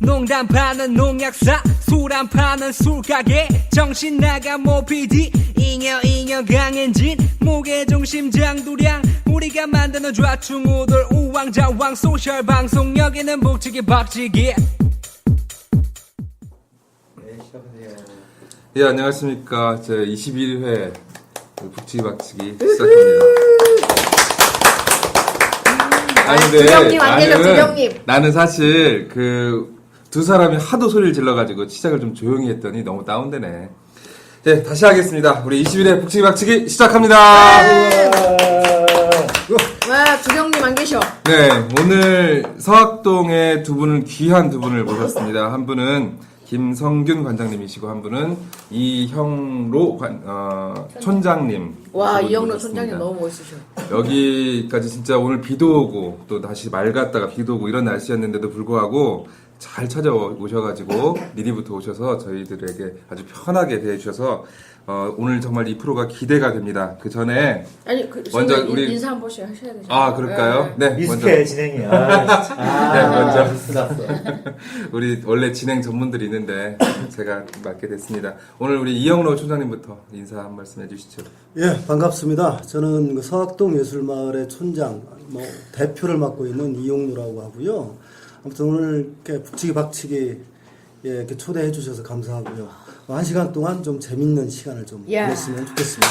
농담 파는 농약사 술 안 파는 술가게 정신 나간 모피디 잉여 강행진 무게중심 장두량 우리가 만드는 좌충우돌 우왕좌왕 소셜 방송 여기는 북치기 박치기. 네, 시작하세요. 예, 안녕하십니까. 제 21회 북치기 박치기 시작합니다. 두경님 안 계셔, 두경님. 나는 사실 두 사람이 하도 소리를 질러가지고 시작을 좀 조용히 했더니 너무 다운되네. 네, 다시 하겠습니다. 우리 21회 북치기 박치기 시작합니다. 와, 두경님 안 계셔. 네, 오늘 서학동에 귀한 두 분을 모셨습니다. 한 분은 김성균 관장님이시고 한 분은 이형로 촌장님. 와, 이영로 모셨습니다. 촌장님 너무 멋있으셔. 여기까지 진짜 오늘 비도 오고 또 다시 맑았다가 비도 오고 이런 날씨였는데도 불구하고 잘 찾아오셔가지고 미리부터 오셔서 저희들에게 아주 편하게 대해주셔서 오늘 정말 이 프로가 기대가 됩니다. 그 전에 아니, 먼저 우리 인사 한 번씩 하셔야 되죠. 아 그럴까요? 네, 미스케 진행이야. 네, 먼저 미스났어. 우리 원래 진행 전문들이 있는데 제가 맡게 됐습니다. 오늘 우리 이영로 촌장님부터 인사 한 말씀 해주시죠. 예, 반갑습니다. 저는 그 서학동 예술마을의 촌장, 대표를 맡고 있는 이용루라고 하고요. 아무튼 오늘 이렇게 북치기 박치기 이렇게 초대해 주셔서 감사하고요. 1시간 동안 좀 재밌는 시간을 좀 보냈으면 좋겠습니다.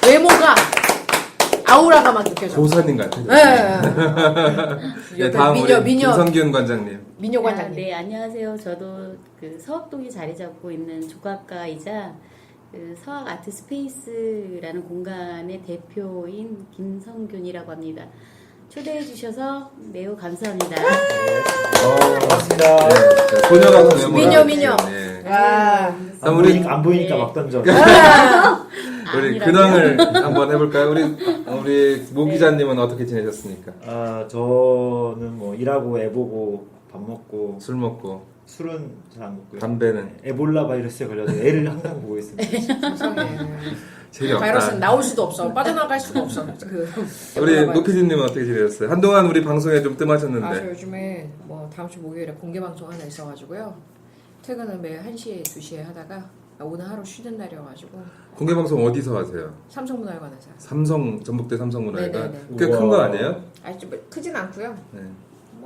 외모가 아우라가 막 느껴져. 조사님 같아요. 네. 다음 미녀, 우리 미녀. 김성균 관장님. 민요 관장님. 네, 안녕하세요. 저도 서학동에 자리 잡고 있는 조각가이자 서학 아트 스페이스라는 공간의 대표인 김성균이라고 합니다. 초대해 주셔서 매우 감사합니다. 반갑습니다. 네, 소녀 같은 외모. 미녀. 네. 와. 안 보이니까 네. 막 던져. 우리 아니라고요? 근황을 한번 해볼까요? 우리 모 기자님은 어떻게 지내셨습니까? 저는 뭐 일하고 애 보고 밥 먹고 술 먹고 술은 잘 안 먹고요. 담배는 에볼라 바이러스에 걸려서 애를 항상 보고 있습니다. 세상에. 재미없다. 바이러스는 나올 수도 없어. 빠져나갈 수가 없어. 우리 노피디님은 어떻게 지내셨어요? 한동안 우리 방송에 좀 뜸하셨는데. 저 요즘에 다음 주 목요일에 공개 방송 하나 있어가지고요. 퇴근을 매일 1시에 2시에 하다가 오늘 하루 쉬는 날이어가지고 공개 방송 어디서 하세요? 삼성문화회관에서. 전북대 삼성문화회관. 네네네. 꽤 큰 거 아니에요? 좀 크진 않고요. 네.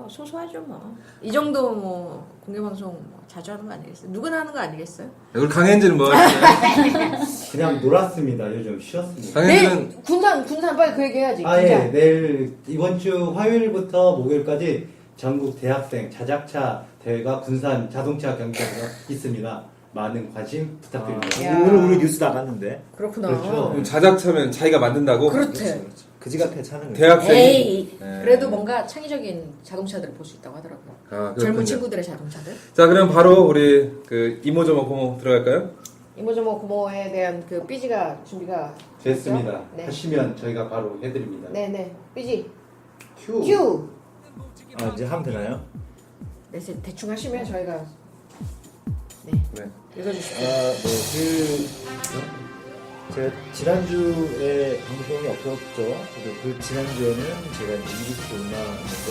소소하죠 뭐. 이 정도 공개 방송 자주 하는 거 아니겠어요? 누구나 하는 거 아니겠어요? 우리 강현진은 뭐 하시나요? 그냥 놀았습니다. 요즘 쉬었습니다. 강현진은 군산 빨리 그 얘기 해야지. 예, 내일 이번 주 화요일부터 목요일까지 전국 대학생 자작차 대회가 군산 자동차 경기장에서 있습니다. 많은 관심 부탁드립니다. 야. 오늘 우리 뉴스 나갔는데 그렇구나. 그렇죠. 그럼 자작차면 자기가 만든다고? 그렇대. 그지 같아 차는. 대학생이? 에이, 네. 그래도 뭔가 창의적인 자동차들을 볼 수 있다고 하더라고요. 아, 젊은 그렇군요. 친구들의 자동차들. 자, 그럼 바로 우리 이모저모 고모 들어갈까요? 이모저모 고모에 대한 삐지가 준비가 됐습니다. 네. 하시면 저희가 바로 해드립니다. 네네. 삐지. 큐. 큐. 이제 하면 되나요? 네, 대충 하시면 저희가 네. 읽어주시죠. 제가 지난주에 방송이 없었죠. 그리고 그 지난주에는 제가 이제 미국에 올라왔는데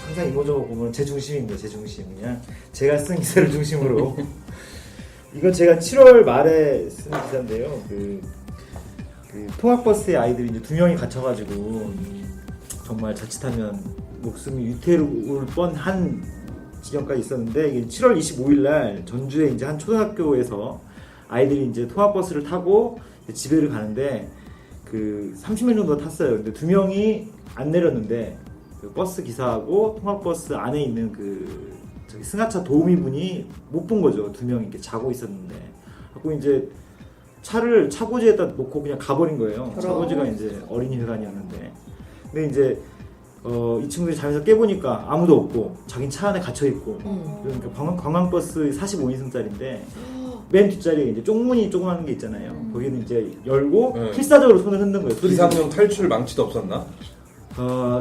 항상 이모저모 보면 제 중심입니다. 제 중심. 그냥 제가 쓴 기사를 중심으로 이건 제가 7월 말에 쓴 기사인데요. 그 통학버스에 아이들이 이제 2명이 갇혀가지고 정말 자칫하면 목숨이 위태로울 뻔한 지경까지 있었는데 이게 7월 25일 날 전주에 이제 한 초등학교에서 아이들이 이제 통학버스를 타고 집에를 가는데 30명 정도 탔어요. 근데 2명이 안 내렸는데 그 버스 기사하고 통학버스 안에 있는 저기 승하차 도우미분이 못 본 거죠. 2명이 이렇게 자고 있었는데. 그리고 이제 차를 차고지에다 놓고 그냥 가버린 거예요. 그럼. 차고지가 이제 어린이회관이었는데. 근데 이제 이 친구들이 자면서 깨보니까 아무도 없고 자기 차 안에 갇혀있고 그러니까 관광버스 45인승짜리인데 맨 뒷자리에 이제 쪽문이 조그마한 게 있잖아요. 거기는 이제 열고 네. 필사적으로 손을 흔든 거예요. 비상용 탈출 망치도 없었나?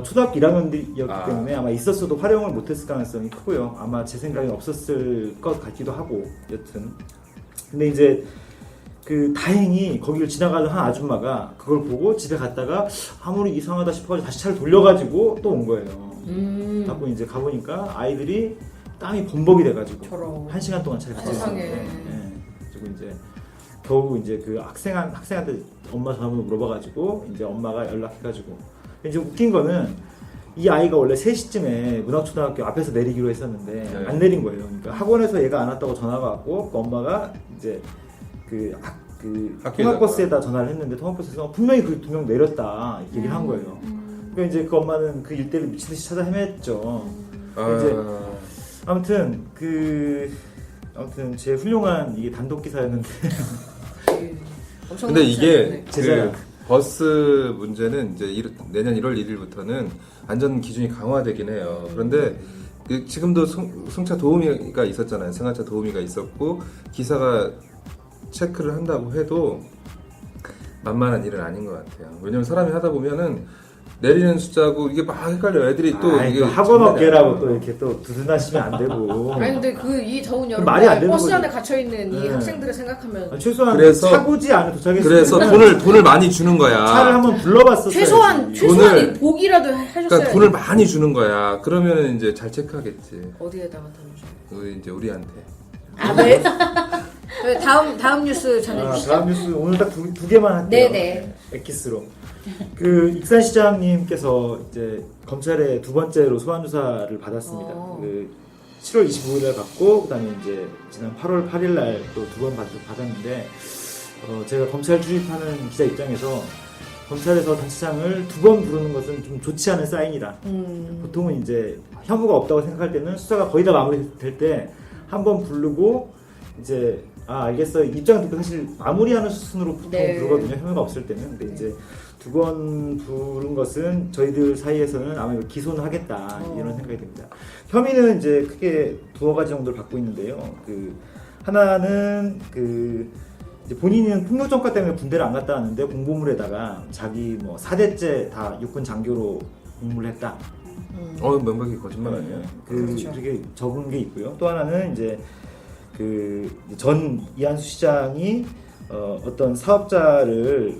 초등학교 1학년이었기 아. 때문에 아마 있었어도 활용을 못했을 가능성이 크고요. 아마 제 생각엔 없었을 것 같기도 하고 여튼 근데 이제 다행히 거기를 지나가던 한 아줌마가 그걸 보고 집에 갔다가 아무리 이상하다 싶어가지고 다시 차를 돌려가지고 또 온 거예요. 갖고 이제 가보니까 아이들이 땀이 범벅이 돼가지고 저런. 1시간 동안 차에 같이 세상에. 있었는데 예. 그리고 이제 겨우 이제 그 학생한테 엄마 전화번호 물어봐가지고 이제 엄마가 연락해가지고 이제 웃긴 거는 이 아이가 원래 3시쯤에 문학초등학교 앞에서 내리기로 했었는데 네. 안 내린 거예요. 그러니까 학원에서 얘가 안 왔다고 전화가 왔고 그 엄마가 이제 그 통학버스에다 전화를 했는데 통학버스에서 분명히 그 2명 내렸다 이렇게 얘기를 한 거예요. 그러니까 이제 그 엄마는 그 일대를 미친듯이 찾아 헤맸죠. 이제 아무튼 제 훌륭한 이게 단독 기사였는데 엄청난 근데 이게 기사였네. 제자야. 그 버스 문제는 이제 내년 1월 1일부터는 안전 기준이 강화되긴 해요. 그런데 그 지금도 승차 도우미가 있었잖아요. 승하차 도우미가 있었고 기사가 체크를 한다고 해도 만만한 일은 아닌 것 같아요. 왜냐면 사람이 하다 보면은 내리는 숫자고 이게 막 헷갈려요. 애들이 또 이게 또 학원 업계라고 또 이렇게 또 두둔하시면 안 되고. 아니 근데 이 더운 그 말이 안 여름에 되는 버스 거지. 안에 갇혀 있는 이 네. 학생들을 생각하면 최소한 그래서- 차고지 안에 도착했으면 그래서 돈을 많이 주는 거야. 차를 한번 불러봤었어요. 최소한 돈을- 이 복이라도 하셨어야 그러니까 돈을 많이 주는 거야. 그러면 이제 잘 체크하겠지. 어디에다가 던져요? 이제 우리한테. 아 네. 네, 다음 뉴스 전해주시죠. 다음 뉴스 오늘 딱 두 개만 할게요. 네네. 엑기스로. 그 익산시장님께서 이제 검찰에 2번째로 소환 조사를 받았습니다. 그 7월 25일에 받고 그다음에 이제 지난 8월 8일날 또 2번 받았는데 제가 검찰 출입하는 기자 입장에서 검찰에서 단체장을 2번 부르는 것은 좀 좋지 않은 사인이다. 보통은 이제 혐의가 없다고 생각할 때는 수사가 거의 다 마무리될 때 한 번 부르고 이제 알겠어 입장 듣고 사실 마무리하는 수순으로 보통 네. 부르거든요. 혐의가 없을 때는. 근데 이제 2번 부른 것은 저희들 사이에서는 아마 이걸 기소는 하겠다 이런 생각이 듭니다. 혐의는 이제 크게 2가지 정도를 받고 있는데요. 그 하나는 이제 본인은 폭력전과 때문에 군대를 안 갔다 왔는데 공보물에다가 자기 뭐 4대째 다 육군 장교로 공부를 했다. 명백히 거짓말 아니에요? 그렇죠. 그렇게 적은 게 있고요. 또 하나는 이제 전 이한수 시장이 어떤 사업자를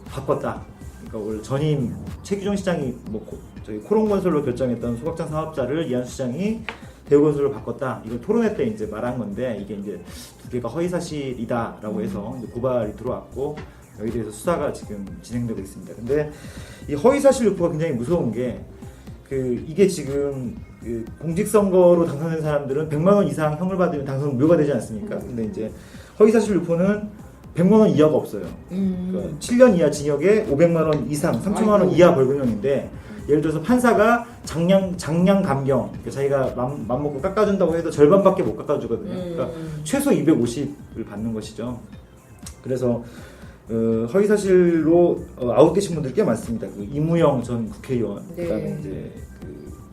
바꿨다. 그러니까 원래 전임 최규종 시장이 저희 코롱건설로 결정했던 소각장 사업자를 이한수 시장이 대우건설로 바꿨다. 이걸 토론회 때 이제 말한 건데 이게 이제 2개가 허위 사실이다라고 해서 이제 고발이 들어왔고 여기에 대해서 수사가 지금 진행되고 있습니다. 근데 이 허위 사실 유포가 굉장히 무서운 게 이게 지금 공직선거로 당선된 사람들은 100만 원 이상 형을 받으면 당선 무효가 되지 않습니까? 근데 이제 허위사실 유포는 100만 원 이하가 없어요. 그러니까 7년 이하 징역에 500만 원 이상, 3천만 원 이하 벌금형인데 예를 들어서 판사가 장량 감경, 그러니까 자기가 맘 먹고 깎아준다고 해도 절반밖에 못 깎아주거든요. 그러니까 최소 250을 받는 것이죠. 그래서 허위사실로 아웃되신 분들 꽤 많습니다. 이무영 전 국회의원, 네. 그다음에 이제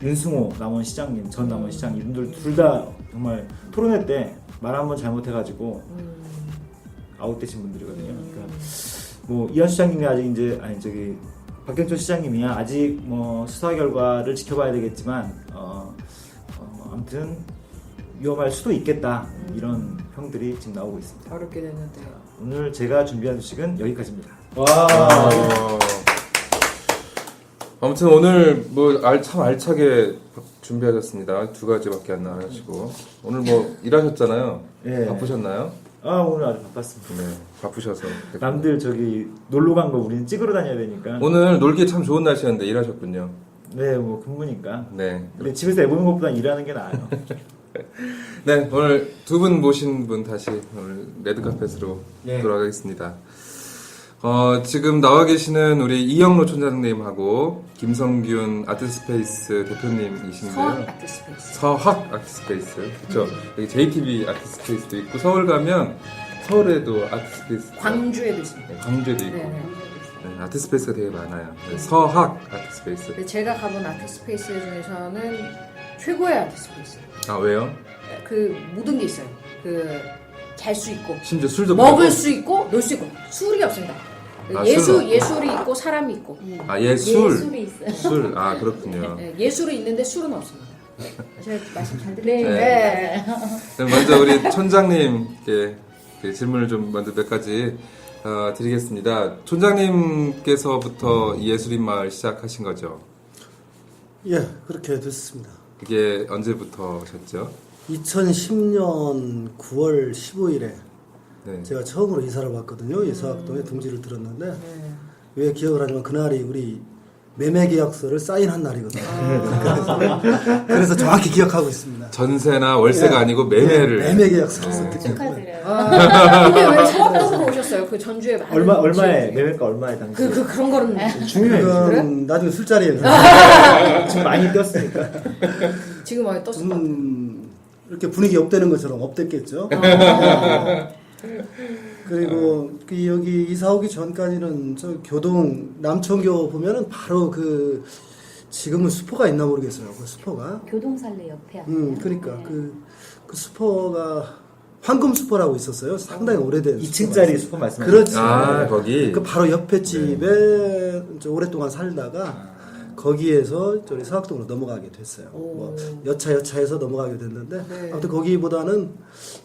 윤승호 남원시장님, 전 남원시장 이분들 둘 다 정말 토론회 때 말 한번 잘못해가지고 아웃되신 분들이거든요. 그러니까 뭐 이한수 시장님이 아직 박경철 시장님이야 아직 뭐 수사 결과를 지켜봐야 되겠지만 아무튼 위험할 수도 있겠다 이런 평들이 지금 나오고 있습니다. 어렵게 됐는데요. 오늘 제가 준비한 소식은 여기까지입니다. 아무튼 오늘 참 알차게 준비하셨습니다. 2가지밖에 안 나가지고 오늘 일하셨잖아요. 예. 바쁘셨나요? 오늘 아주 바빴습니다. 네, 바쁘셔서. 남들 놀러 간 거 우리는 찍으러 다녀야 되니까. 오늘 놀기 참 좋은 날씨였는데 일하셨군요. 네, 근무니까. 네. 근데 집에서 애 보는 것보다 일하는 게 나아요. 네, 오늘 2분 모신 분 다시 오늘 레드카펫으로 예. 돌아가겠습니다. 지금 나와 계시는 우리 이영로 촌장님하고 김성균 아트스페이스 대표님이신데요. 서학 아트스페이스. 서학 아트스페이스. 그쵸. 여기 JTB 아트스페이스도 있고, 서울 가면 서울에도 아트스페이스. 광주에도 있습니다. 광주에도 있고. 네. 네, 아트스페이스가 되게 많아요. 네, 서학 아트스페이스. 근데 제가 가본 아트스페이스 중에서는 최고의 아트스페이스. 아, 왜요? 모든 게 있어요. 잘 수 있고, 심지어 술도 먹을 팔고? 수 있고, 놀 수 있고, 술이 없습니다. 아, 술은 예술이 있고, 사람이 있고. 아, 예술. 예술이 있어요. 술. 아, 그렇군요. 네, 예술이 있는데 술은 없습니다. 제가 말씀 잘 네. 드리죠. 네. 그럼 먼저 우리 촌장님께 질문을 좀 먼저 몇 가지 드리겠습니다. 촌장님께서부터 이 예술인 마을 시작하신 거죠? 예, 그렇게 됐습니다. 이게 언제부터셨죠? 2010년 9월 15일에 네. 제가 처음으로 이사를 왔거든요. 이 서학동에 둥지를 들었는데 네. 왜 기억을 하냐면 그날이 우리 매매 계약서를 사인한 날이거든요. 그래서 정확히 기억하고 있습니다. 전세나 월세가 아니고 매매를. 매매 계약서를 썼기 때문에. 축하드려요. 근데 왜 서학동으로 오셨어요? 그 전주에 많은 얼마에 집이. 매매가 얼마에 당시? 그런 거는 중요해요. 그건 나중에 술자리에 지금 많이 뛰었으니까. 지금 많이 떴을까? 이렇게 분위기 업되는 것처럼 업됐겠죠. 그리고 그 여기 이사 오기 전까지는 저 교동 남천교 보면은 바로 그 지금은 수포가 있나 모르겠어요. 그 수포가. 교동살레 옆에 아니에요? 그러니까 네. 그 수포가 황금 수포라고 있었어요. 상당히 오래된 2층짜리 슈퍼 말씀하시죠? 그렇지. 아, 거기? 그 바로 옆에 집에 저 오랫동안 살다가 거기에서 저기 서학동으로 넘어가게 됐어요. 뭐 여차해서 넘어가게 됐는데 네. 아무튼 거기보다는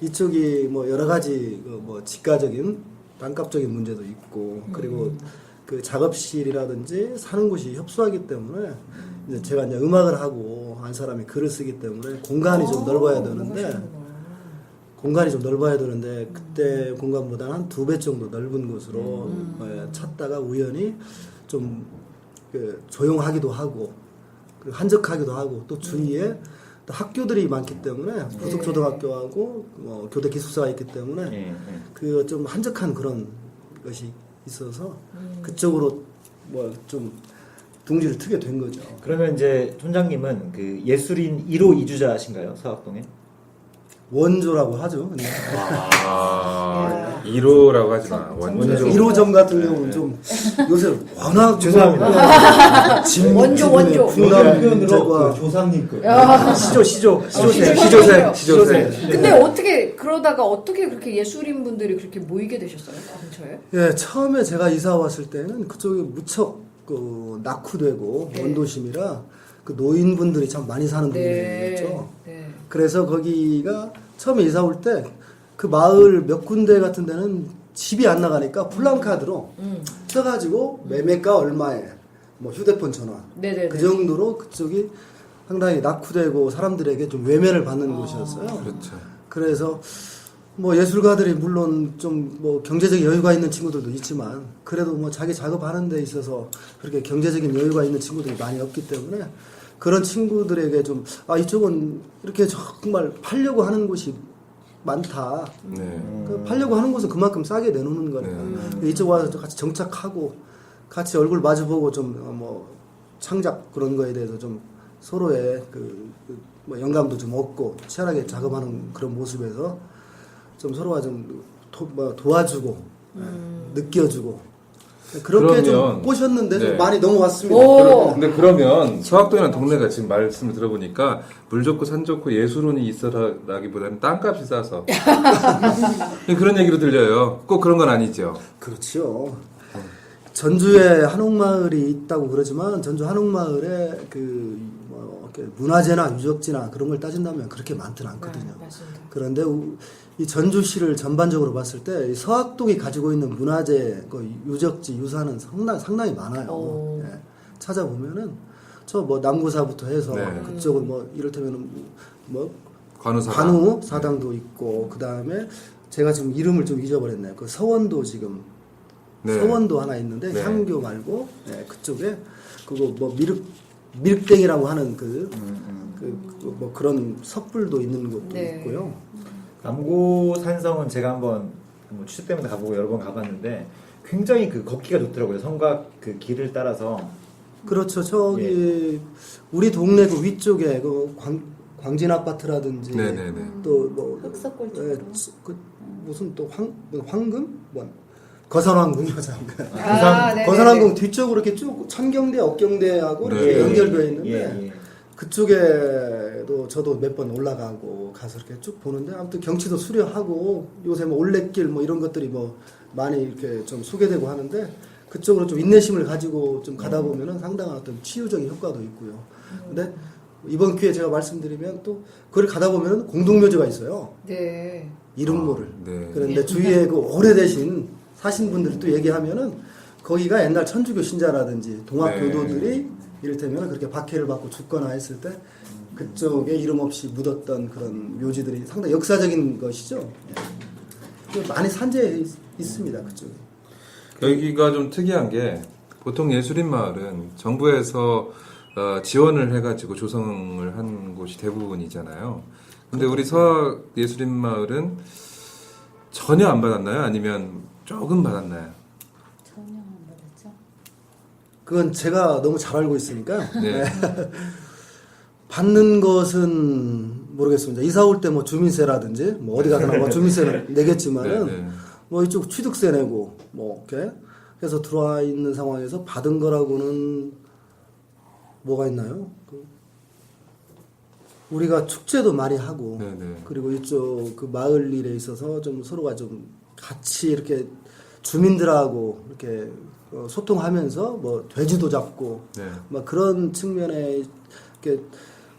이쪽이 뭐 여러 가지 그뭐 지가적인 땅값적인 문제도 있고 그리고 그 작업실이라든지 사는 곳이 협소하기 때문에 이제 제가 이제 음악을 하고 한 사람이 글을 쓰기 때문에 공간이 좀 넓어야 되는데 그때 공간보다는 한 2배 정도 넓은 곳으로 찾다가 우연히 좀 그 조용하기도 하고 그 한적하기도 하고 또 주위에 또 학교들이 많기 때문에 부속초등학교하고 뭐 교대 기숙사가 있기 때문에 그 좀 한적한 그런 것이 있어서 그쪽으로 뭐 좀 둥지를 트게 된 거죠. 그러면 이제 촌장님은 그 예술인 1호 이주자신가요? 서학동에? 원조라고 하죠. 그냥. 아, 1호라고 하지 마. 원조. 1호점 같은 경우는 좀 요새 워낙 죄송합니다. 원조. 분담 표현으로 문제와 그 조상님급. 시조세. 근데 어떻게 그러다가 어떻게 그렇게 예술인 분들이 그렇게 모이게 되셨어요? 근처에? 예, 처음에 제가 이사 왔을 때는 그쪽이 무척 그 낙후되고 네. 원도심이라 그 노인분들이 참 많이 사는 동네였죠. 네. 그래서 거기가 처음에 이사 올 때 그 마을 몇 군데 같은 데는 집이 안 나가니까 플랜카드로 써가지고 매매가 얼마에 뭐 휴대폰 전화 네네네. 그 정도로 그쪽이 상당히 낙후되고 사람들에게 좀 외면을 받는 곳이었어요. 그렇죠. 그래서 뭐 예술가들이 물론 좀 뭐 경제적인 여유가 있는 친구들도 있지만 그래도 뭐 자기 작업하는 데 있어서 그렇게 경제적인 여유가 있는 친구들이 많이 없기 때문에 그런 친구들에게 좀 이쪽은 이렇게 정말 팔려고 하는 곳이 많다. 네. 그 팔려고 하는 곳은 그만큼 싸게 내놓는 거니까 이쪽 와서 같이 정착하고 같이 얼굴 마주보고 좀 뭐 창작 그런 거에 대해서 좀 서로의 뭐 영감도 좀 얻고 치열하게 작업하는 그런 모습에서 좀 서로가 좀 도와주고 느껴주고 그렇게 좀 그러면, 꼬셨는데 좀 네. 많이 넘어왔습니다. 오. 근데 그러면 서학동이라는 동네가 지금 말씀을 들어보니까 물 좋고 산 좋고 예술원이 있어라기보다는 땅값이 싸서 그런 얘기로 들려요. 꼭 그런 건 아니죠. 그렇죠. 전주에 한옥마을이 있다고 그러지만 전주 한옥마을에 뭐 문화재나 유적지나 그런 걸 따진다면 그렇게 많지는 않거든요. 맞습니다. 그런데 이 전주시를 전반적으로 봤을 때 이 서학동이 가지고 있는 문화재, 유적지, 유산은 상당히 많아요. 예. 찾아보면은 저 뭐 남구사부터 해서 네. 그쪽은 뭐 이를테면은 뭐 관우사당. 관우 사당도 있고 그 다음에 제가 지금 이름을 좀 잊어버렸네요. 그 서원도 지금 네. 서원도 하나 있는데 네. 향교 말고 그쪽에 그거 뭐 미륵땡이라고 하는 뭐 그런 섣불도 있는 곳도 네. 있고요. 남고산성은 제가 한번 뭐 취재 때문에 가보고 여러 번 가봤는데 굉장히 그 걷기가 좋더라고요. 성곽 그 길을 따라서. 그렇죠. 저기 우리 동네 그 위쪽에 그 광진 아파트라든지 네네네. 또 뭐 흑석골 쪽으로. 무슨 또 황금 뭐 거선왕궁이죠. 네네네. 거선왕궁 뒤쪽으로 이렇게 쭉 천경대, 억경대하고 이렇게 네. 연결되어 있는데 예. 그쪽에도 저도 몇 번 올라가고 가서 이렇게 쭉 보는데 아무튼 경치도 수려하고 요새 뭐 올레길 뭐 이런 것들이 뭐 많이 이렇게 좀 소개되고 하는데 그쪽으로 좀 인내심을 가지고 좀 가다 보면은 상당한 어떤 치유적인 효과도 있고요. 근데 이번 기회에 제가 말씀드리면 또 그걸 가다 보면은 공동묘지가 있어요. 네. 이름 모를. 네. 그런데 주위에 그 오래되신 사신 분들이 또 얘기하면은 거기가 옛날 천주교 신자라든지 동학 네. 교도들이 이를테면 그렇게 박해를 받고 죽거나 했을 때 그쪽에 이름 없이 묻었던 그런 묘지들이 상당히 역사적인 것이죠. 예. 많이 산재해 있습니다. 그쪽에. 여기가 좀 특이한 게 보통 예술인 마을은 정부에서 지원을 해가지고 조성을 한 곳이 대부분이잖아요. 근데 우리 서학 예술인 마을은 전혀 안 받았나요? 아니면 조금 받았나요? 전혀 안 받았죠. 그건 제가 너무 잘 알고 있으니까 네. 받는 것은 모르겠습니다. 이사 올 때 뭐 주민세라든지 뭐 어디 가서나 뭐 주민세는 내겠지만은 네, 네. 뭐 이쪽 취득세 내고 뭐 이렇게 해서 들어와 있는 상황에서 받은 거라고는 뭐가 있나요? 우리가 축제도 많이 하고 네, 네. 그리고 이쪽 그 마을 일에 있어서 좀 서로가 좀 같이 이렇게 주민들하고 이렇게 소통하면서 뭐 돼지도 잡고 네. 막 그런 측면에 이렇게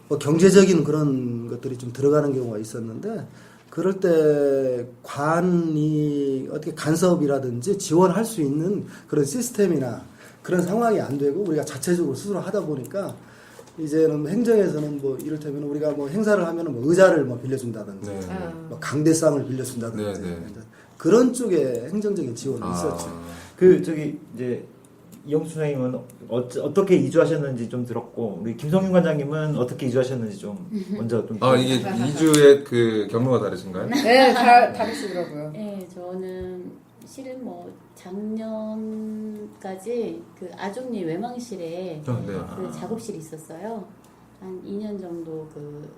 뭐 경제적인 그런 것들이 좀 들어가는 경우가 있었는데 그럴 때 관이 어떻게 간섭이라든지 지원할 수 있는 그런 시스템이나 그런 상황이 안 되고 우리가 자체적으로 스스로 하다 보니까 이제는 행정에서는 뭐 이를테면 우리가 뭐 행사를 하면은 뭐 의자를 뭐 빌려준다든지 네. 뭐 강대상을 빌려준다든지 네, 네. 그런 쪽에 행정적인 지원이 있었죠. 그 저기 이제 이영수 선생님은 어떻게 이주하셨는지 좀 들었고 우리 김성윤 관장님은 어떻게 이주하셨는지 좀 먼저 좀 이게 이주의 그 경로가 다르신가요? 네, 다르시더라고요. 네, 저는 실은 뭐 작년까지 그 아종리 외망실에 네. 그 작업실이 있었어요. 한 2년 정도 그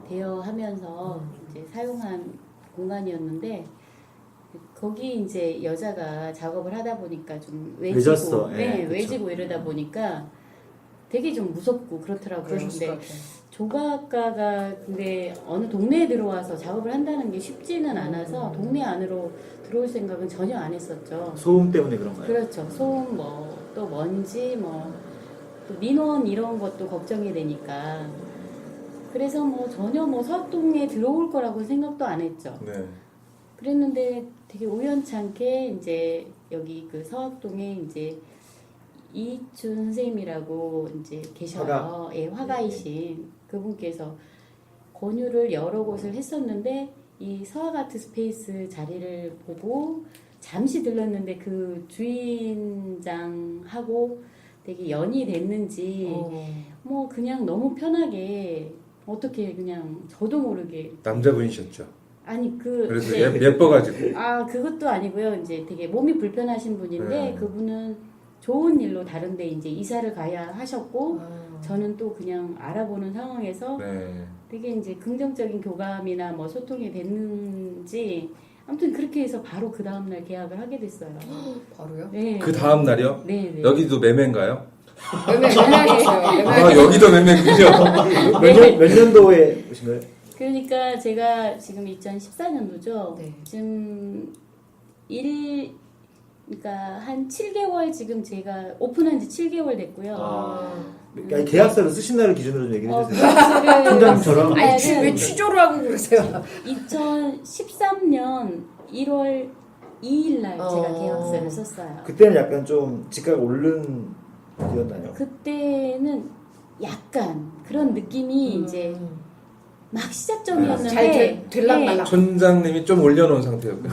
대여하면서 이제 사용한 공간이었는데 거기 이제 여자가 작업을 하다 보니까 좀 외졌어. 외지고, 예, 네, 그쵸. 외지고 이러다 보니까 되게 좀 무섭고 그렇더라고요. 그러셨을 것 근데 같아요. 조각가가 근데 어느 동네에 들어와서 작업을 한다는 게 쉽지는 않아서 동네 안으로 들어올 생각은 전혀 안 했었죠. 소음 때문에 그런가요? 그렇죠. 소음 뭐 또 먼지 뭐 또 민원 이런 것도 걱정이 되니까 그래서 뭐 전혀 뭐 서학동에 들어올 거라고 생각도 안 했죠. 네. 그랬는데 되게 우연찮게 이제 여기 그 서학동에 이제 이춘 선생님이라고 이제 계셔요. 화가. 예, 화가이신 그분께서 권유를 여러 곳을 했었는데 이 서학아트 스페이스 자리를 보고 잠시 들렀는데 그 주인장하고 되게 연이 됐는지 뭐 그냥 너무 편하게 어떻게 그냥 저도 모르게 남자분이셨죠. 아니 그 그래서 네. 예뻐가지고. 아 그것도 아니고요. 이제 되게 몸이 불편하신 분인데 네. 그분은 좋은 일로 다른데 이제 이사를 가야 하셨고 아. 저는 또 그냥 알아보는 상황에서 네. 되게 이제 긍정적인 교감이나 뭐 소통이 됐는지 아무튼 그렇게 해서 바로 그 다음날 계약을 하게 됐어요. 바로요? 네. 그 다음 날이요? 네, 네. 여기도 매매인가요? 매매하겠어요. 여기도 매매군요. 몇 년도에 오신 거예요? 그러니까 제가 지금 2014년도죠. 네. 지금 그러니까 한 7개월 지금 제가 오픈한 지 7개월 됐고요. 그러니까 계약서를 쓰신 날을 기준으로 좀 얘기해 주세요. 계약서를 통장처럼? 아니 왜 취조를 하고 그러세요? 2013년 1월 2일 날 제가 어. 계약서를 썼어요. 그때는 약간 좀 집값 오른 때였나요? 그때는 약간 그런 느낌이 이제 막 잘 시작점이었는데 될랑말랑. 촌장님이 좀 올려놓은 상태였고요.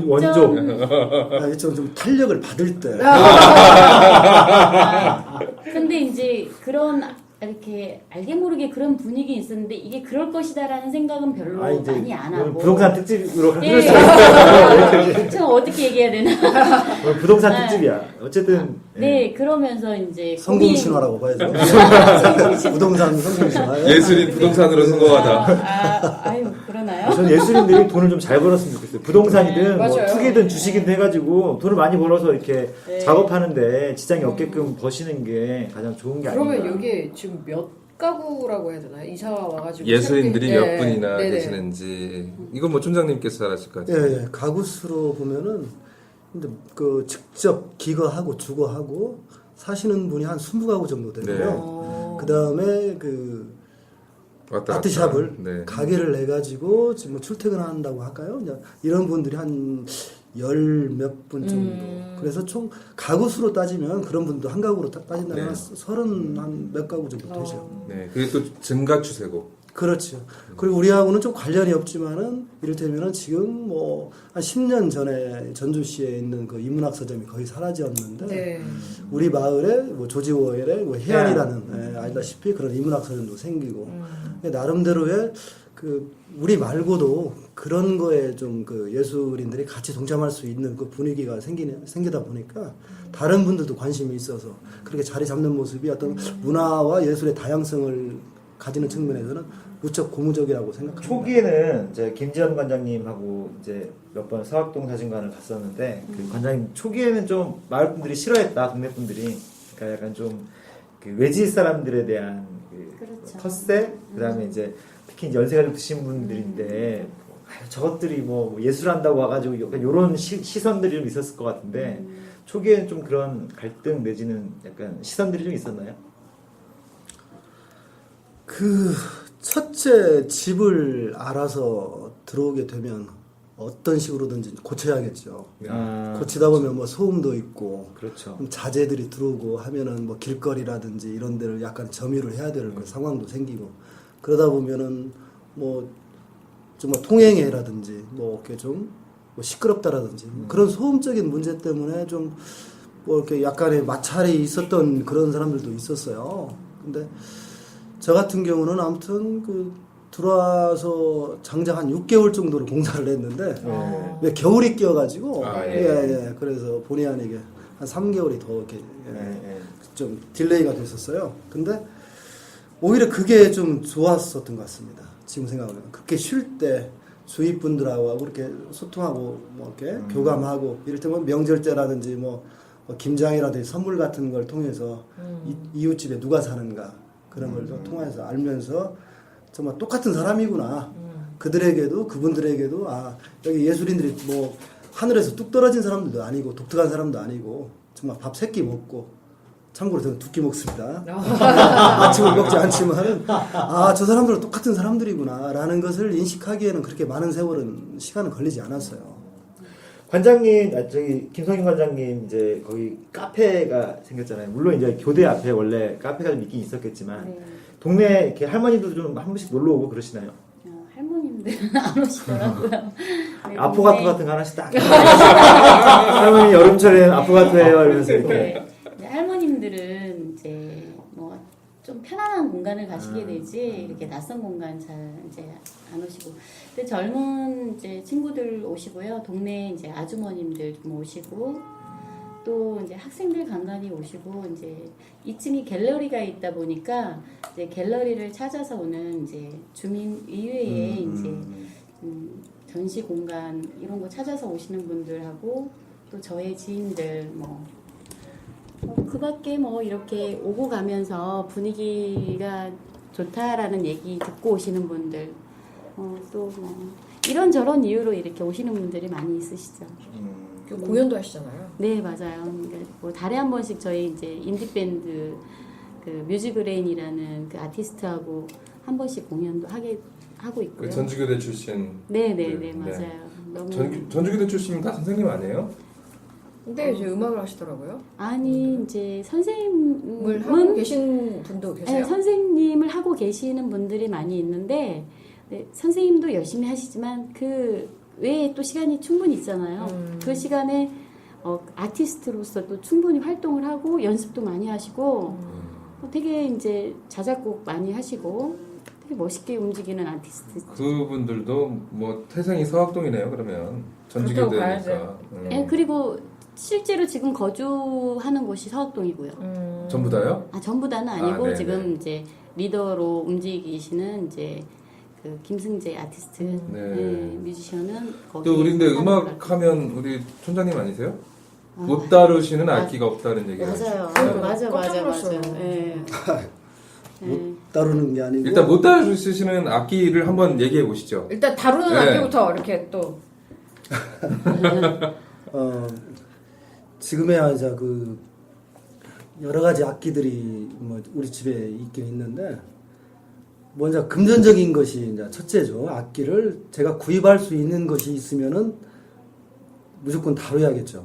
원조. 아, 좀 탄력을 받을 때 근데 이제 그런 이렇게 알게 모르게 그런 분위기 있었는데 이게 그럴 것이다라는 생각은 별로 이제 많이 안 오늘 하고 부동산 특집으로 예. 흐를 수 있어요. 참 어떻게 얘기해야 되나? 오늘 부동산 네. 특집이야. 어쨌든 네, 그러면서 이제 성공 고민- 신화라고 봐야죠. 부동산 성공 신화. 예술인 부동산으로 성공하다. 아유 그러나요? 저는 예술인들이 돈을 좀 잘 벌었으면 좋겠어요. 부동산이든 뭐 맞아요. 투기든 주식이든 해가지고 돈을 많이 벌어서 이렇게 네. 작업하는데 지장이 없게끔 버시는 게 가장 좋은 게 아닌가. 그러면 여기 지금 몇 가구라고 해야 되나? 이사 와가지고 예술인들이 새롭게- 몇 분이나 네네. 계시는지 이건 뭐 촌장님께서 잘하실 것 같아요. 예, 가구 수로 보면은 근데 그 직접 기거하고 주거하고 사시는 분이 한 20가구 정도 되고요. 어. 그다음에 그 왔다 갔다. 아트샵을 네. 가게를 내 가지고 지금 뭐 출퇴근한다고 할까요? 이제 이런 분들이 한 열 몇 분 정도. 그래서 총 가구 수로 따지면 그런 분도 한 가구로 따진다면 네. 30 한 몇 가구 정도 되죠. 네, 그게 또 증가 추세고. 그렇죠. 그리고 우리하고는 좀 관련이 없지만은 이를테면은 지금 뭐 한 10년 전에 전주시에 있는 그 인문학 서점이 거의 사라졌는데 네. 우리 마을에 뭐 조지 오웰의 뭐 해안이라는 알다시피 그런 인문학 서점도 생기고 나름대로의 그 우리 말고도 그런 거에 좀 그 예술인들이 같이 동참할 수 있는 그 분위기가 생기다 보니까 다른 분들도 관심이 있어서 그렇게 자리 잡는 모습이 어떤 문화와 예술의 다양성을 가지는 측면에서는 무척 고무적이라고 생각합니다. 초기에는 이제 김지현 관장님하고 이제 몇 번 서학동 사진관을 갔었는데 그 관장님 초기에는 좀 마을 분들이 싫어했다, 동네 분들이. 그러니까 약간 좀 그 외지 사람들에 대한 그 그렇죠. 텃세, 그다음에 이제 특히 이제 연세가 좀 드신 분들인데 아유, 저것들이 뭐 예술한다고 와가지고 약간 이런 시선들이 좀 있었을 것 같은데 초기에는 좀 그런 갈등 내지는 약간 시선들이 좀 있었나요? 그 첫째 집을 알아서 들어오게 되면 어떤 식으로든지 고쳐야겠죠. 아, 고치다 보면 뭐 소음도 있고 그렇죠. 자재들이 들어오고 하면은 뭐 길거리라든지 이런 데를 약간 점유를 해야 될 그 상황도 생기고 그러다 보면은 뭐 정말 통행해라든지 뭐 이렇게 좀 뭐 시끄럽다라든지 그런 소음적인 문제 때문에 좀 뭐 이렇게 약간의 마찰이 있었던 그런 사람들도 있었어요. 근데 저 같은 경우는 아무튼 그 들어와서 장작 한 6개월 정도를 공사를 했는데 왜 겨울이 껴가지고 예. 그래서 본의 아니게 한 3개월이 더 이렇게 좀 딜레이가 됐었어요. 근데 오히려 그게 좀 좋았었던 것 같습니다. 지금 생각하면 그렇게 쉴 때 주위 분들하고 이렇게 소통하고 뭐 이렇게 교감하고 이를테면 명절 때라든지 뭐 김장이라든지 선물 같은 걸 통해서 이웃집에 누가 사는가 그런 걸 좀 통해서 알면서 정말 똑같은 사람이구나. 그들에게도 그분들에게도 아 여기 예술인들이 뭐 하늘에서 뚝 떨어진 사람들도 아니고 독특한 사람도 아니고 정말 밥 3끼 먹고 참고로 저는 2끼 먹습니다. 아침을 먹지 않지만은 아 저 사람들은 똑같은 사람들이구나라는 것을 인식하기에는 그렇게 많은 세월은 시간은 걸리지 않았어요. 관장님, 저기 김성인 관장님 이제 거기 카페가 생겼잖아요. 물론 이제 교대 앞에 원래 카페가 좀 있긴 있었겠지만 네. 동네 이렇게 할머니도 좀 한 번씩 놀러 오고 그러시나요? 할머님들은 안 오시더라고요. 네, 아포가토 동네- 같은 거 하나씩 딱. 할머니 여름철에는 아포가토예요 이러면서 이렇게. 네. 이제 할머님들은 이제 뭐 좀 편안한 공간을 가시게 되지 이렇게 낯선 공간 잘 이제 안 오시고. 근데 젊은 이제 친구들 오시고요. 동네 이제 아주머님들 좀 오시고 또 이제 학생들 간간히 오시고 이제 2층이 갤러리가 있다 보니까 이제 갤러리를 찾아서 오는 이제 주민 의회에 이제 전시 공간 이런 거 찾아서 오시는 분들하고 또 저의 지인들 뭐 그 밖에 뭐 이렇게 오고 가면서 분위기가 좋다라는 얘기 듣고 오시는 분들 또 뭐 이런저런 이유로 이렇게 오시는 분들이 많이 있으시죠. 그 공연도 하시잖아요. 네 맞아요. 그러니까 뭐 달에 한 번씩 저희 이제 인디 밴드 그 뮤직브레인이라는 그 아티스트하고 한 번씩 공연도 하고 있고요. 그 전주교대 출신. 네네네 맞아요. 너무 전주교대 출신 다 선생님 아니에요? 근데 이제 음악을 하시더라고요. 아니 이제 을 하고 선생님은 계신 분도 계세요? 네, 선생님을 하고 계시는 분들이 많이 있는데 네, 선생님도 열심히 하시지만 그 외에 또 시간이 충분히 있잖아요. 그 시간에 아티스트로서 또 충분히 활동을 하고 연습도 많이 하시고 되게 이제 자작곡 많이 하시고 되게 멋있게 움직이는 아티스트. 그분들도 뭐 태생이 서학동이네요. 그러면 그렇다고 전주교대니까. 봐야죠. 네, 그리고 실제로 지금 거주하는 곳이 서학동이고요. 전부 다요? 아 전부 다는 아니고 네네. 지금 이제 리더로 움직이시는 이제 그 김승재 아티스트 네, 뮤지션은 거기 또 우리 근데 사는 것 음악 같아요. 하면 우리 촌장님 아니세요? 못 다루시는 악기가 없다는 얘기가 맞아요. 있어요. 맞아. 깜짝 놀랐어요. 예. 못 다루는 게 아니고 일단 못 다루시는 악기를 한번 얘기해 보시죠. 일단 다루는 네. 악기부터 이렇게 또 지금에야 이제 그 여러 가지 악기들이 뭐 우리 집에 있긴 있는데 먼저 금전적인 것이 이제 첫째죠. 악기를 제가 구입할 수 있는 것이 있으면은 무조건 다뤄야겠죠.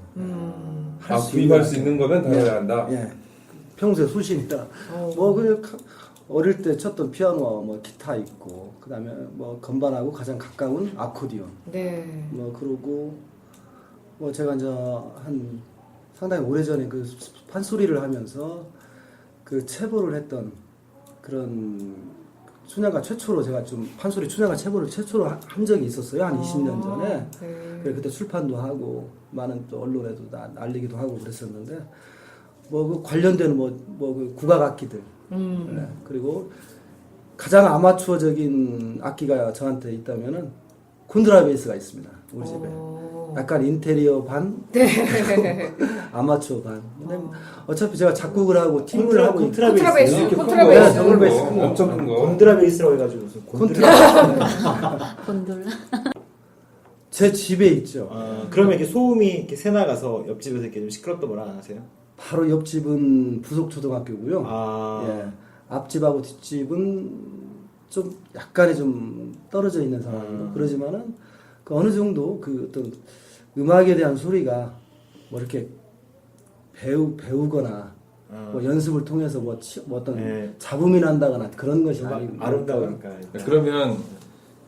구입할 수 있는 거면 다뤄야 한다. 예. 평소에 수시니까 뭐 어릴 때 쳤던 피아노와 뭐 기타 있고 그다음에 뭐 건반하고 가장 가까운 아코디언. 네. 뭐 그러고 뭐 제가 이제 한 상당히 오래전에 그 판소리를 하면서 그 체보를 했던 그런 춘향가 최초로 제가 좀 판소리 춘향가 체보를 최초로 한 적이 있었어요. 한 20년 전에. 네. 그래, 그때 출판도 하고 많은 또 언론에도 알리기도 하고 그랬었는데 뭐 그 관련된 그 국악 악기들 네. 그리고 가장 아마추어적인 악기가 저한테 있다면은 콘트라베이스가 있습니다. 우리 집에. 약간 인테리어 반, 아마추어 반. 근데 어차피 제가 작곡을 하고 팀을 하고 콘트라베이스. 이렇게 콘트라베이스. 큰 거, 콘트라베이스 큰 거. 엄청 큰 거. 곤드라베이스라고 해가지고 무슨 곤돌라. 제 집에 있죠. 그러면 이렇게 소음이 이렇게 새 나가서 옆집에서 이렇게 좀 시끄럽다 뭐라 안 하세요? 바로 옆집은 부속초등학교고요. 아. 예. 앞집하고 뒷집은 좀 약간의 좀 떨어져 있는 상황이고 그러지만은 그 어느 정도 그 어떤 음악에 대한 소리가 뭐 이렇게 배우거나 뭐 연습을 통해서 뭐 어떤 네. 잡음이 난다거나 그런 것이 아니고 아름다우니까. 네, 그러면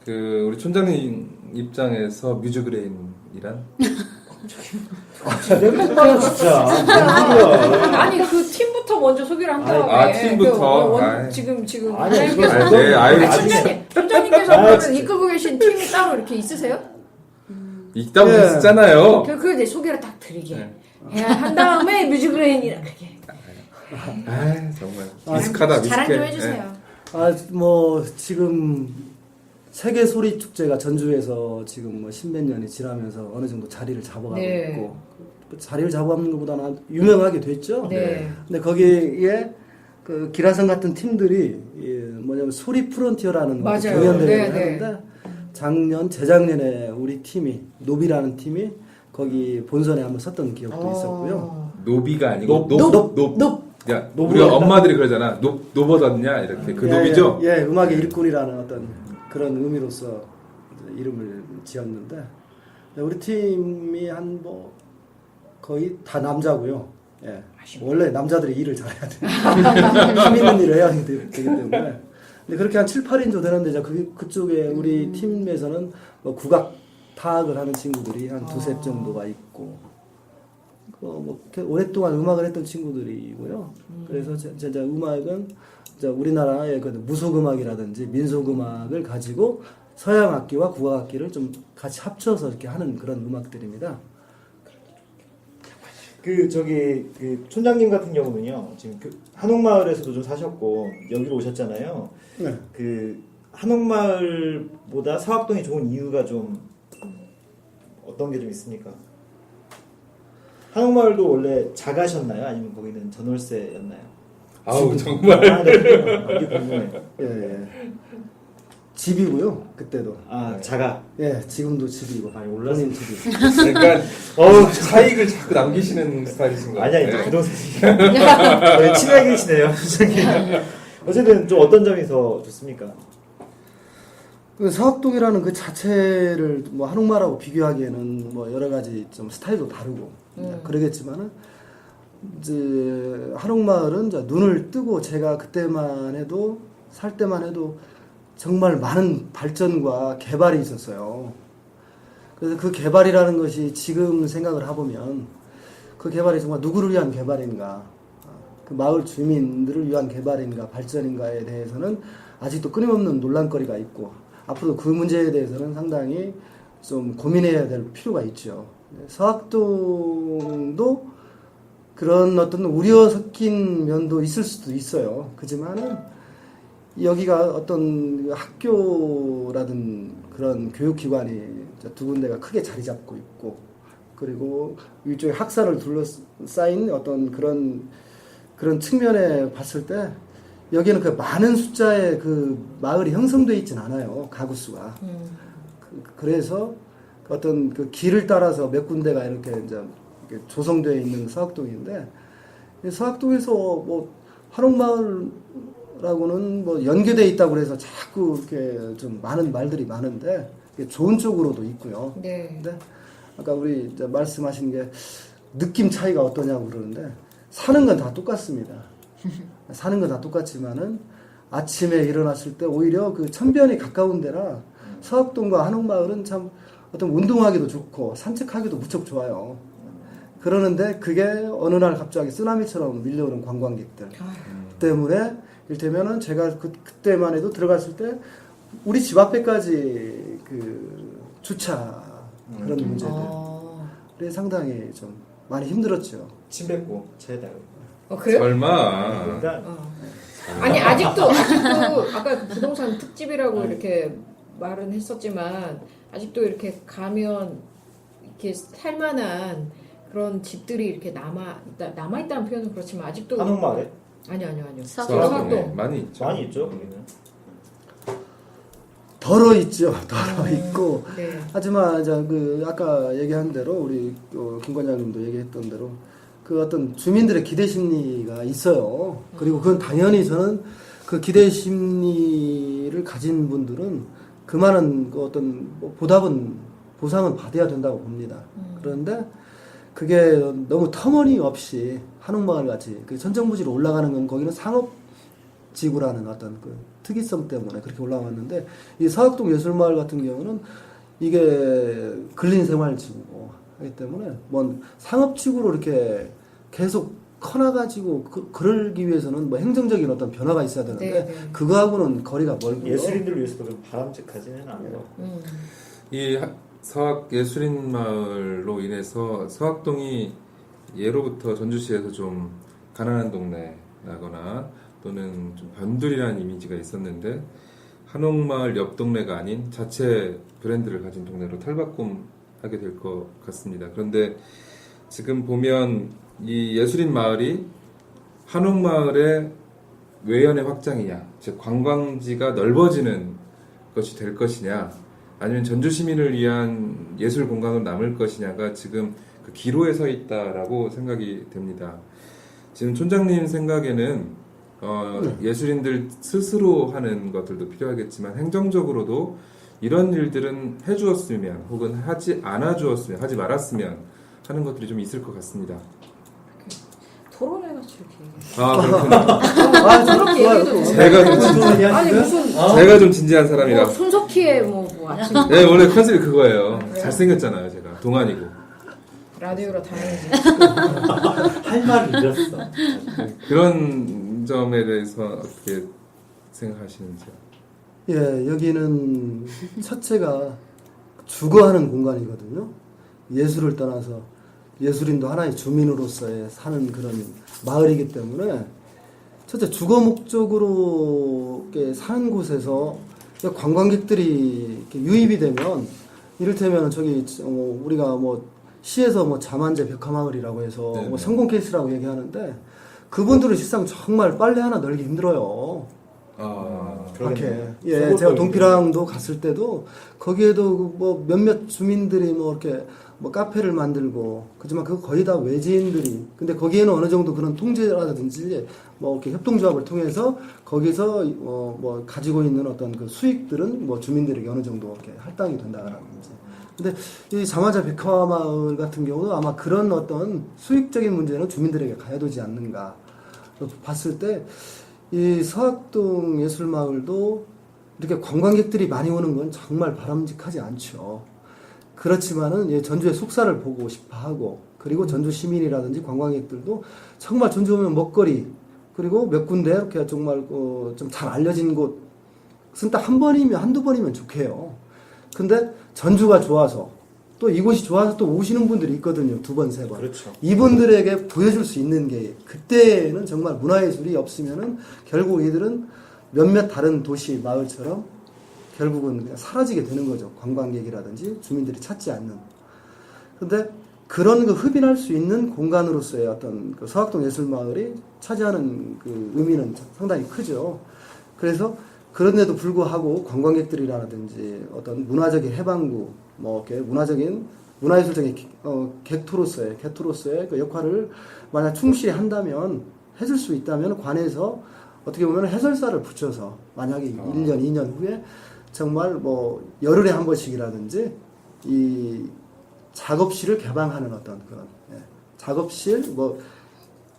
그 우리 촌장님 입장에서 뮤즈그레인이란 진짜. 아니 그 팀부터 먼저 소개를 한 다음에 아, 팀부터? 그 아이. 지금 아니, 원장님께서 네, 아유, 팀장님께서 이끌고 계신 팀이 따로 이렇게 있으세요? 있다고 네. 했잖아요. 그걸 내 소개를 딱 드리게 네. 한 다음에 뮤직그레인이라 그게 아 정말 미숙하다 자랑 미숙해. 좀 해주세요. 뭐 지금 세계 소리 축제가 전주에서 지금 뭐 십몇 년이 지나면서 어느 정도 자리를 잡아가고 네. 있고 그 자리를 잡아가는 것보다는 유명하게 됐죠. 네. 근데 거기에 그 기라성 같은 팀들이 뭐냐면 소리 프론티어라는 맞아요. 공연 대회를 네, 네. 하는데 재작년에 우리 팀이 노비라는 팀이 거기 본선에 한번 섰던 기억도 있었고요. 노비가 아니고 높. 높. 야, 우리 엄마들이 그러잖아. 노버졌냐 이렇게 그 노비죠. 예, 음악의 일꾼이라는 어떤 그런 의미로서 이제 이름을 지었는데 우리 팀이 한 뭐 거의 다 남자고요. 예, 원래 남자들이 일을 잘해야 돼. 힘 있는 일을 해야 되기 때문에. 근데 그렇게 한 7, 8인조 되는데 이제 그쪽에 우리 팀에서는 뭐 국악 타악을 하는 친구들이 한 두세 정도가 있고 뭐 오랫동안 음악을 했던 친구들이고요. 그래서 진짜 음악은 우리나라의 그 무속음악이라든지 민속음악을 가지고 서양 악기와 국악 악기를 좀 같이 합쳐서 이렇게 하는 그런 음악들입니다. 그 촌장님 같은 경우는요. 지금 그 한옥마을에서도 좀 사셨고 여기로 오셨잖아요. 네. 그 한옥마을보다 사학동이 좋은 이유가 좀 어떤 게 좀 있습니까? 한옥마을도 원래 작아셨나요? 아니면 거기는 전월세였나요? 아우 정말. 네. 이게 궁금해요. 예. 집이고요. 그때도. 작아. 예, 지금도 집이고. 아니, 올랐어요. 본인 집이. 그러니까 차익을 자꾸 남기시는 스타일이신 거예요. 아니야, 이제 부동산이니까. 친하게 계시네요. 어쨌든 좀 어떤 점이 더 좋습니까? 그 사학동이라는 그 자체를 뭐 한옥마을하고 비교하기에는 뭐 여러 가지 좀 스타일도 다르고 그러겠지만은 이제 한옥마을은 이제 눈을 뜨고 제가 그때만 해도 살 때만 해도 정말 많은 발전과 개발이 있었어요. 그래서 그 개발이라는 것이 지금 생각을 해보면 그 개발이 정말 누구를 위한 개발인가, 그 마을 주민들을 위한 개발인가, 발전인가에 대해서는 아직도 끊임없는 논란거리가 있고 앞으로 그 문제에 대해서는 상당히 좀 고민해야 될 필요가 있죠. 서학동도 그런 어떤 우려 섞인 면도 있을 수도 있어요. 그렇지만은 여기가 어떤 학교라든 그런 교육기관이 두 군데가 크게 자리 잡고 있고 그리고 이쪽에 학사를 둘러싸인 어떤 그런 측면에 봤을 때 여기는 그 많은 숫자의 그 마을이 형성되어 있진 않아요. 가구 수가. 그래서 어떤 그 길을 따라서 몇 군데가 이렇게 이제 조성되어 있는 서학동인데 서학동에서 뭐 한옥마을라고는 뭐 연계되어 있다고 해서 자꾸 이렇게 좀 많은 말들이 많은데 좋은 쪽으로도 있고요. 네. 근데 아까 우리 이제 말씀하신 게 느낌 차이가 어떠냐고 그러는데 사는 건 다 똑같습니다. 사는 건 다 똑같지만은 아침에 일어났을 때 오히려 그 천변이 가까운 데라 서학동과 한옥마을은 참 어떤 운동하기도 좋고 산책하기도 무척 좋아요. 그러는데 그게 어느 날 갑자기 쓰나미처럼 밀려오는 관광객들 때문에 이를테면은 제가 그때만 해도 들어갔을 때 우리 집 앞에까지 그 주차 그런 문제들이 상당히 좀 많이 힘들었죠. 침 뱉고 차에다가. 그래요? 설마. 그러니까 아니 아직도 아까 그 부동산 특집이라고 이렇게 말은 했었지만 아직도 이렇게 가면 이렇게 살만한 그런 집들이 이렇게 남아있다는 표현은 그렇지만 아직도 한옥마을에 아니요 서학동에 많이 있죠. 많이 있죠. 거기는. 덜어 있죠. 덜어 있고. 네. 하지만 그 아까 얘기한 대로 우리 김 관장님도 얘기했던 대로 그 어떤 주민들의 기대 심리가 있어요. 그리고 그건 당연히 저는 그 기대 심리를 가진 분들은 그만한 그 어떤 보상은 받아야 된다고 봅니다. 그런데 그게 너무 터무니없이 한옥마을 같이 그 천정부지로 올라가는 건 거기는 상업지구라는 어떤 그 특이성 때문에 그렇게 올라왔는데 이 서학동 예술마을 같은 경우는 이게 근린생활지구고 하기 때문에 뭐 상업지구로 이렇게 계속 커나가지고 그러기 위해서는 뭐 행정적인 어떤 변화가 있어야 되는데 네. 그거하고는 거리가 멀고요. 예술인들을 위해서도 좀 바람직하지는 않아요. 이 서학 예술인 마을로 인해서 서학동이 예로부터 전주시에서 좀 가난한 동네라거나 또는 좀 변두리라는 이미지가 있었는데 한옥마을 옆 동네가 아닌 자체 브랜드를 가진 동네로 탈바꿈하게 될 것 같습니다. 그런데 지금 보면 이 예술인 마을이 한옥마을의 외연의 확장이냐, 즉 관광지가 넓어지는 것이 될 것이냐, 아니면 전주 시민을 위한 예술 공간으로 남을 것이냐가 지금 그 기로에 서 있다라고 생각이 됩니다. 지금 촌장님 생각에는 예술인들 스스로 하는 것들도 필요하겠지만 행정적으로도 이런 일들은 해주었으면 혹은 하지 않아주었으면 하지 말았으면 하는 것들이 좀 있을 것 같습니다. 토론회같이 이렇게 얘기해. 그렇구나. 저렇게 얘기해도 제가 좀 아니 무슨 제가 좀 진지한 사람이라. 손석희의 뭐 아침 네, 원래 컨셉이 그거예요. 잘생겼잖아요, 제가. 동안이고. 라디오로 다행이지. 할 말을 잃었어. 그런 점에 대해서 어떻게 생각하시는지요? 예, 여기는 첫째가 주거하는 공간이거든요. 예술을 떠나서 예술인도 하나의 주민으로서의 사는 그런 마을이기 때문에 첫째 주거 목적으로 이렇게 사는 곳에서 관광객들이 이렇게 유입이 되면 이를테면 저기 우리가 뭐 시에서 뭐 자만제 벽화마을이라고 해서 뭐 성공 케이스라고 얘기하는데 그분들은 실상 정말 빨래 하나 널기 힘들어요. 그렇게. 예, 제가 동피랑도 갔을 때도 거기에도 뭐 몇몇 주민들이 뭐 이렇게 뭐 카페를 만들고 그렇지만 그거 거의 다 외지인들이 근데 거기에는 어느 정도 그런 통제라든지 뭐 이렇게 협동조합을 통해서 거기서 뭐 가지고 있는 어떤 그 수익들은 뭐 주민들에게 어느 정도 이렇게 할당이 된다라는 거지. 근데 이 자마자 백화마을 같은 경우는 아마 그런 어떤 수익적인 문제는 주민들에게 가야 되지 않는가 봤을 때 이 서학동 예술마을도 이렇게 관광객들이 많이 오는 건 정말 바람직하지 않죠. 그렇지만은 전주의 속사를 보고 싶어 하고 그리고 전주 시민이라든지 관광객들도 정말 전주 오면 먹거리 그리고 몇 군데 이렇게 정말 좀 잘 알려진 곳은 딱 한 번이면 한두 번이면 좋게요. 근데 전주가 좋아서 또 이곳이 좋아서 또 오시는 분들이 있거든요. 두 번, 세 번. 그렇죠. 이분들에게 보여줄 수 있는 게 그때는 정말 문화예술이 없으면은 결국 이들은 몇몇 다른 도시 마을처럼 결국은 그냥 사라지게 되는 거죠. 관광객이라든지 주민들이 찾지 않는. 근데 그런 그 흡인할 수 있는 공간으로서의 어떤 그 서학동 예술마을이 차지하는 그 의미는 상당히 크죠. 그래서 그런데도 불구하고 관광객들이라든지 어떤 문화적인 해방구, 뭐 이렇게 문화예술적인 객토로서의 그 역할을 만약 충실히 한다면 해줄 수 있다면 관에서 어떻게 보면 해설사를 붙여서 만약에 1년, 2년 후에 정말 뭐 열흘에 한 번씩이라든지 이 작업실을 개방하는 어떤 그런 작업실 뭐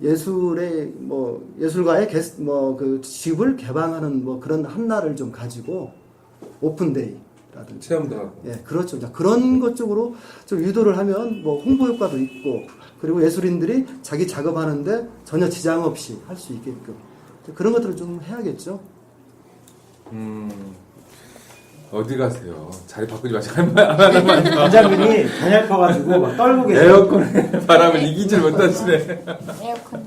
예술의 뭐 예술가의 그 집을 개방하는 뭐 그런 한 날을 좀 가지고 오픈데이라든지 체험도 하고. 예, 그렇죠. 자, 그런 것 쪽으로 좀 유도를 하면 뭐 홍보 효과도 있고 그리고 예술인들이 자기 작업하는데 전혀 지장 없이 할 수 있게끔 그런 것들을 좀 해야겠죠. 어디 가세요? 자리 바꾸지 마시고 하나만. 원장님이 단열퍼가지고 막 떨고 계세요. 에어컨의 바람을 이기질 못하시네. 에어컨.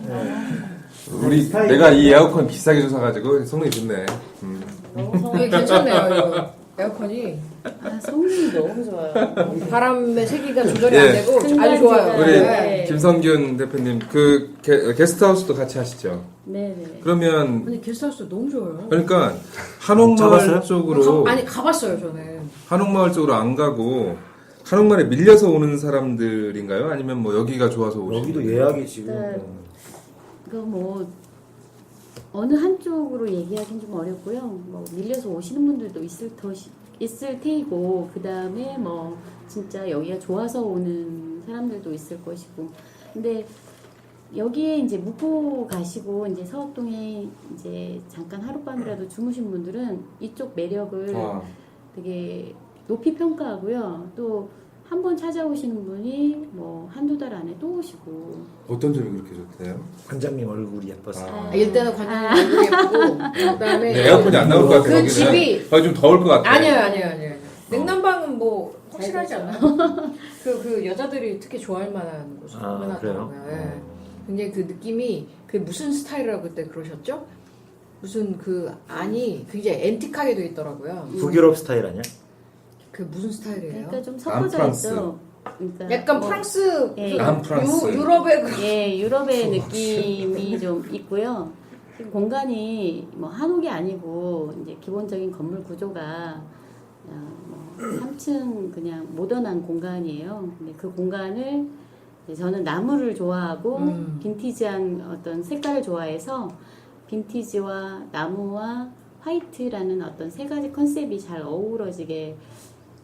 우리 내가 이 에어컨 비싸게 줘 사가지고 성능이 좋네. 이게 괜찮네요, 이거. 에어컨이. 아, 성능이 너무 좋아요. 바람의 세기가 조절이 예. 안 되고 아주 좋아요. 우리 네. 김성균 대표님 그 게스트하우스도 같이 하시죠. 네네. 그러면 근데 게스트하우스 너무 좋아요. 그러니까 한옥마을 잡았어요? 쪽으로 가봤어요, 저는. 한옥마을 쪽으로 안 가고 한옥마을에 밀려서 오는 사람들인가요? 아니면 뭐 여기가 좋아서 오시는 여기도 분들? 예약이 지금 네. 그 뭐 어느 한쪽으로 얘기하기는 좀 어렵고요. 뭐 밀려서 오시는 분들도 있을 테이고 그 다음에 뭐 진짜 여기가 좋아서 오는 사람들도 있을 것이고. 근데 여기에 이제 묵고 가시고 이제 서학동에 이제 잠깐 하룻밤이라도 주무신 분들은 이쪽 매력을 아, 되게 높이 평가하고요. 또 한 번 찾아오시는 분이 뭐 한두 달 안에 또 오시고. 어떤 점이 그렇게 좋대요? 관장님 얼굴이 예뻐서. 일단은 관장님 얼굴이 예쁘고 그다음에 네, 에어컨이 안 나올 것 같아요. 그 거기는. 집이 좀 더울 것 같아요. 아니에요. 냉난방은 뭐 확실하지 않아요. 그 여자들이 특히 좋아할 만한 곳을 아, 꾸며놨더라고요. 그래요? 예. 굉장히 그 느낌이 그 무슨 스타일이라고 그때 그러셨죠? 무슨 그 안이 굉장히 앤틱하게 돼 있더라고요. 북유럽 스타일 아니야? 그 무슨 스타일이에요? 그러니까 좀 안 섞어져 프랑스. 있죠. 그러니까 약간 뭐, 프랑스, 예. 그 안 프랑스. 유럽의 그 예, 유럽의 느낌이 좀 있고요. 그리고 공간이 뭐 한옥이 아니고 이제 기본적인 건물 구조가 그냥 뭐 3층 그냥 모던한 공간이에요. 근데 그 공간을 이제 저는 나무를 좋아하고 빈티지한 어떤 색깔을 좋아해서 빈티지와 나무와 화이트라는 어떤 세 가지 컨셉이 잘 어우러지게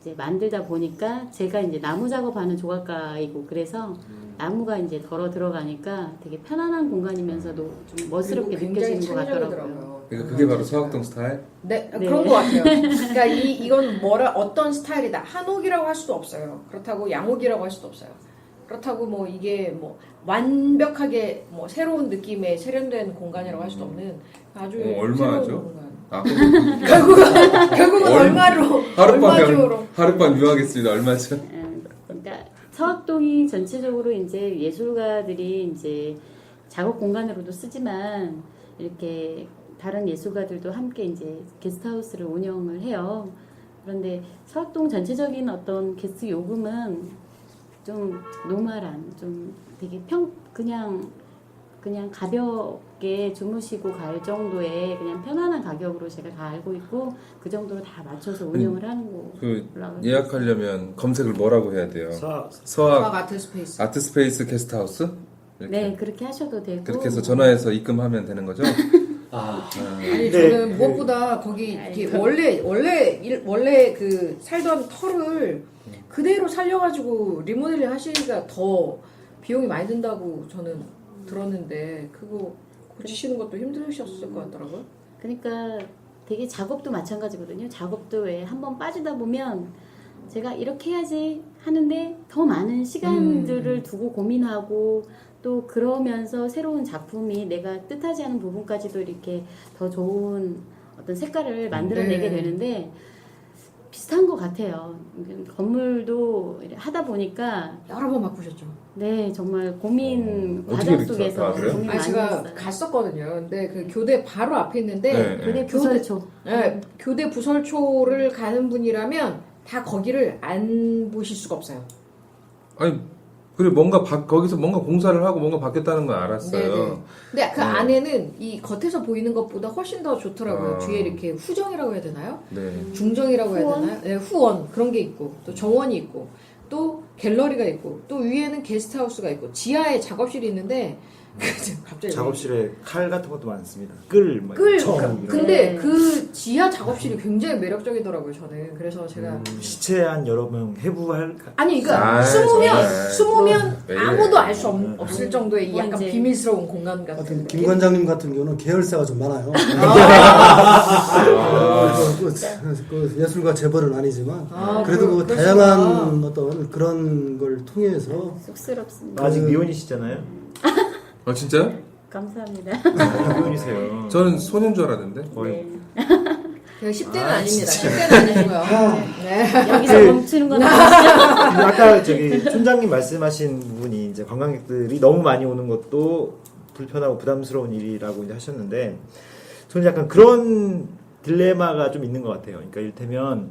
이제 만들다 보니까 제가 이제 나무 작업하는 조각가이고 그래서 나무가 이제 덜어 들어가니까 되게 편안한 공간이면서도 좀 멋스럽게 그리고 굉장히 느껴지는 것 같더라고요. 창의적이더라고요. 그러니까 그게 바로 서학동 스타일? 네, 네. 그런 것 같아요. 그러니까 이건 어떤 스타일이다. 한옥이라고 할 수도 없어요. 그렇다고 양옥이라고 할 수도 없어요. 그렇다고 뭐 이게 뭐 완벽하게 뭐 새로운 느낌의 세련된 공간이라고 할 수도 없는 아주 얼마 새로운 하죠? 공간. 아, 결국은 얼마로 얼마주로 하룻밤 유하겠습니다. 얼마죠? 그러니까 서학동이 전체적으로 이제 예술가들이 이제 작업 공간으로도 쓰지만 이렇게 다른 예술가들도 함께 이제 게스트하우스를 운영을 해요. 그런데 서학동 전체적인 어떤 게스트 요금은 좀 노멀한, 좀 되게 그냥 가볍게 주무시고 갈 정도의 그냥 편안한 가격으로 제가 다 알고 있고 그 정도로 다 맞춰서 운영을 하는 거. 그 예약하려면 검색을 뭐라고 해야 돼요? 수학 서학 아트 스페이스. 아트스페이스 게스트하우스? 이렇게. 네, 그렇게 하셔도 되고. 그렇게 해서 전화해서 입금하면 되는 거죠? 아니 네, 저는 무엇보다 거기 이렇게 원래 그 살던 터를 그대로 살려가지고 리모델링 하시기가 더 비용이 많이 든다고 저는 들었는데 그거 고치시는 것도 힘드셨을 것 같더라고요. 그러니까 되게 작업도 마찬가지거든요. 작업도 왜 한번 빠지다 보면 제가 이렇게 해야지 하는데 더 많은 시간들을 두고 고민하고 또 그러면서 새로운 작품이 내가 뜻하지 않은 부분까지도 이렇게 더 좋은 어떤 색깔을 만들어내게 네. 되는데 비슷한 것 같아요. 건물도 하다 보니까 여러 번 바꾸셨죠. 네 정말 고민 어떻게 과정 이렇게 속에서 아, 그래요? 고민 아니 많이 제가 했어요. 갔었거든요. 근데 그 교대 바로 앞에 있는데 네. 교대 부설초. 교대 부설초를 가는 분이라면 다 거기를 안 보실 수가 없어요. 아니 그래 거기서 뭔가 공사를 하고 뭔가 바뀌었다는 건 알았어요. 네네. 근데 그 네. 안에는 이 겉에서 보이는 것보다 훨씬 더 좋더라고요. 아. 뒤에 이렇게 후정이라고 해야 되나요? 네. 중정이라고 해야 후원? 되나요? 네, 후원 그런 게 있고 또 정원이 있고 또 갤러리가 있고 또 위에는 게스트하우스가 있고 지하에 작업실이 있는데 갑자기 작업실에 칼 같은 것도 많습니다. 끌, 막 끌. 청, 그- 이런 근데 네. 그 지하 작업실이 굉장히 매력적이더라고요. 저는 그래서 제가 시체 한 여러 명 해부할 아니 그러니까 아, 숨으면 정말. 숨으면 왜 아무도 이래. 알 수 없을 정도의 이 약간 이제 비밀스러운 공간 같은 하여튼 느낌. 김 관장님 같은 경우는 계열사가 좀 많아요. 그 예술가 재벌은 아니지만 아, 그래도 그 그러시구나. 다양한 어떤 그런 걸 통해서 쑥스럽습니다. 아직 미혼이시잖아요. 진짜요? 감사합니다. 미혼이세요. 저는 소년 줄 알았는데. 거의 네. 제가 10대는 아닙니다. 10대는 아니고요. 네. 여기서 그- 멈추는 건 아니죠? 근데 아까 저기 촌장님 말씀하신 부분이 이제 관광객들이 너무 많이 오는 것도 불편하고 부담스러운 일이라고 이제 하셨는데 저는 약간 그런 딜레마가 좀 있는 것 같아요. 그러니까 이를테면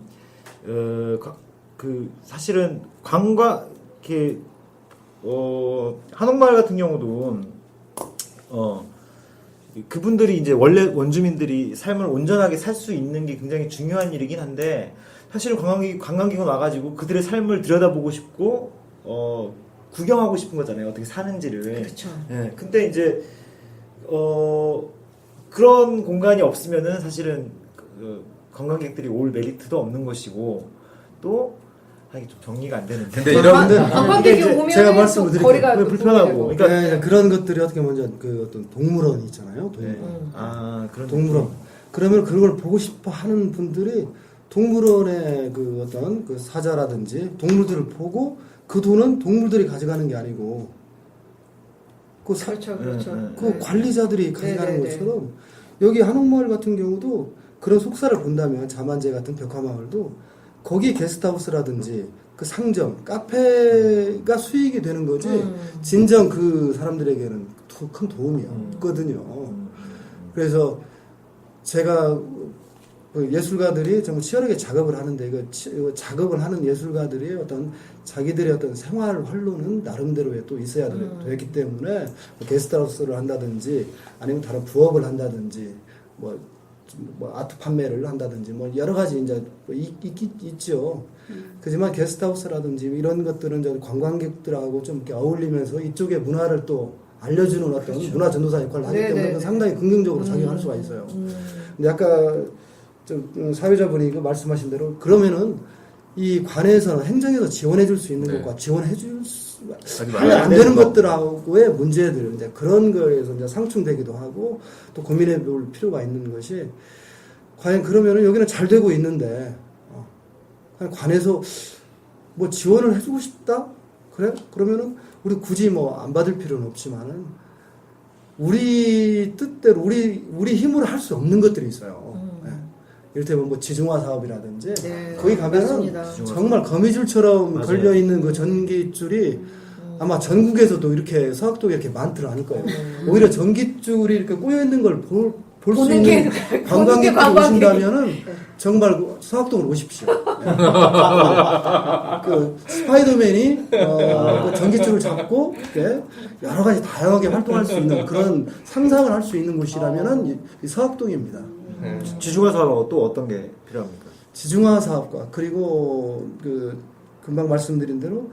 그 사실은 관광 이렇게 한옥마을 같은 경우도 그분들이 이제 원래 원주민들이 삶을 온전하게 살 수 있는 게 굉장히 중요한 일이긴 한데 사실은 관광객은 와가지고 그들의 삶을 들여다보고 싶고 구경하고 싶은 거잖아요. 어떻게 사는지를. 그렇죠. 예. 근데 이제 그런 공간이 없으면은 사실은 관광객들이 올 메리트도 없는 것이고 또 이게 좀 정리가 안 되는데. 근데 이런 관광객이 이게 이제 오면 제가 말씀을 드릴게요. 거리가 또 불편하고. 보이고. 그러니까 네, 그런 것들이 어떻게 보면 그 어떤 동물원 있잖아요. 동물원. 아 그런 동물원. 그러면 그런 걸 보고 싶어 하는 분들이 동물원의 그 어떤 그 사자라든지 동물들을 보고 그 돈은 동물들이 가져가는 게 아니고 그, 그렇죠, 그렇죠. 그 관리자들이 가져가는 네, 네, 것처럼 여기 한옥마을 같은 경우도 그런 속사를 본다면 자만제 같은 벽화마을도 거기 게스트하우스라든지 그 상점, 카페가 수익이 되는 거지 진정 그 사람들에게는 큰 도움이 없거든요. 그래서 제가 그 예술가들이 정말 치열하게 작업을 하는데 이거 작업을 하는 예술가들이 어떤 자기들의 어떤 생활 활로는 나름대로에 또 있어야 되기 때문에 뭐 게스트하우스를 한다든지 아니면 다른 부업을 한다든지 뭐 아트 판매를 한다든지 뭐 여러 가지 이제 있죠. 그렇지만 게스트하우스라든지 이런 것들은 이제 관광객들하고 좀 이렇게 어울리면서 이쪽의 문화를 또 알려주는 어떤 문화 전도사 역할을 하기 때문에 네네네. 상당히 긍정적으로 작용할 수가 있어요. 근데 아까 사회자분이 그 말씀하신 대로 그러면은 이 관에서는 행정에서 지원해 줄 수 있는 네. 것과 지원해 줄 수 하지 하면 말아야 안 되는 것들하고의 문제들 이제 그런 거에서 이제 상충되기도 하고 또 고민해 볼 필요가 있는 것이 과연 그러면은 여기는 잘 되고 있는데 그냥 관에서 뭐 지원을 해주고 싶다 그래 그러면은 우리 굳이 뭐 안 받을 필요는 없지만은 우리 뜻대로 우리 힘으로 할 수 없는 것들이 있어요. 네. 이를테면 뭐 지중화 사업이라든지 네, 거기 가면은 맞습니다. 정말 거미줄처럼 맞아요. 걸려 있는 그 전기줄이 아마 전국에서도 이렇게 서학동에 이렇게 많지는 않을 거예요. 오히려 전기줄이 이렇게 꼬여 있는 걸 볼 수 보는 있는 게 관광객들이 관광객. 오신다면은 정말 서학동으로 오십시오. 네. 그 스파이더맨이 그 전기줄을 잡고 이렇게 여러 가지 다양하게 활동할 수 있는 그런 상상을 할 수 있는 곳이라면은 이 서학동입니다. 지중화 사업은 또 어떤 게 필요합니까? 지중화 사업과 그리고 그 금방 말씀드린 대로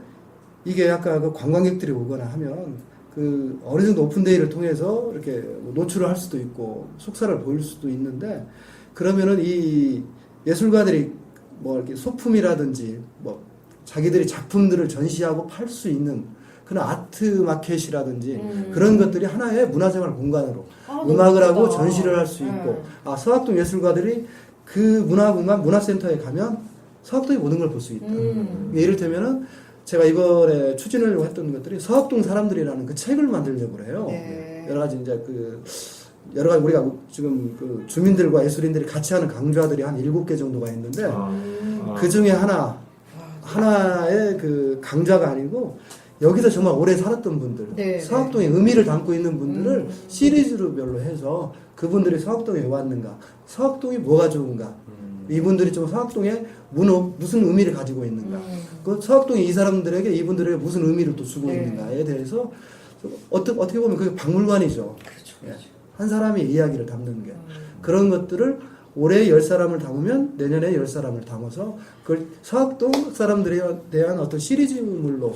이게 아까 그 관광객들이 오거나 하면 그 어느 정도 오픈데이를 통해서 이렇게 노출을 할 수도 있고 속사를 보일 수도 있는데 그러면은 이 예술가들이 뭐 이렇게 소품이라든지 뭐 자기들이 작품들을 전시하고 팔 수 있는 그런 아트 마켓이라든지 그런 것들이 하나의 문화생활 공간으로 음악을 하고 좋다. 전시를 할 수 있고 서학동 예술가들이 그 문화공간 문화센터에 가면 서학동의 모든 걸 볼 수 있다. 이를테면은 제가 이번에 추진하려고 했던 것들이 서학동 사람들이라는 그 책을 만들려고 해요. 네. 여러 가지 이제 여러 가지 우리가 지금 그 주민들과 예술인들이 같이 하는 강좌들이 한 7개 정도가 있는데 그 중에 하나의 그 강좌가 아니고 여기서 정말 오래 살았던 분들, 네, 서학동의 의미를 담고 있는 분들을 시리즈별로 해서 그분들이 서학동에 왜 왔는가, 서학동이 뭐가 좋은가, 이분들이 좀 서학동에 무슨 의미를 가지고 있는가, 그 서학동이 이 사람들에게 이분들에게 무슨 의미를 또 주고 있는가에 대해서 어떻게 보면 그게 박물관이죠. 그렇죠. 한 사람의 이야기를 담는 게 그런 것들을 올해 10사람을 담으면 내년에 10사람을 담아서 그걸 서학동 사람들에 대한 어떤 시리즈물로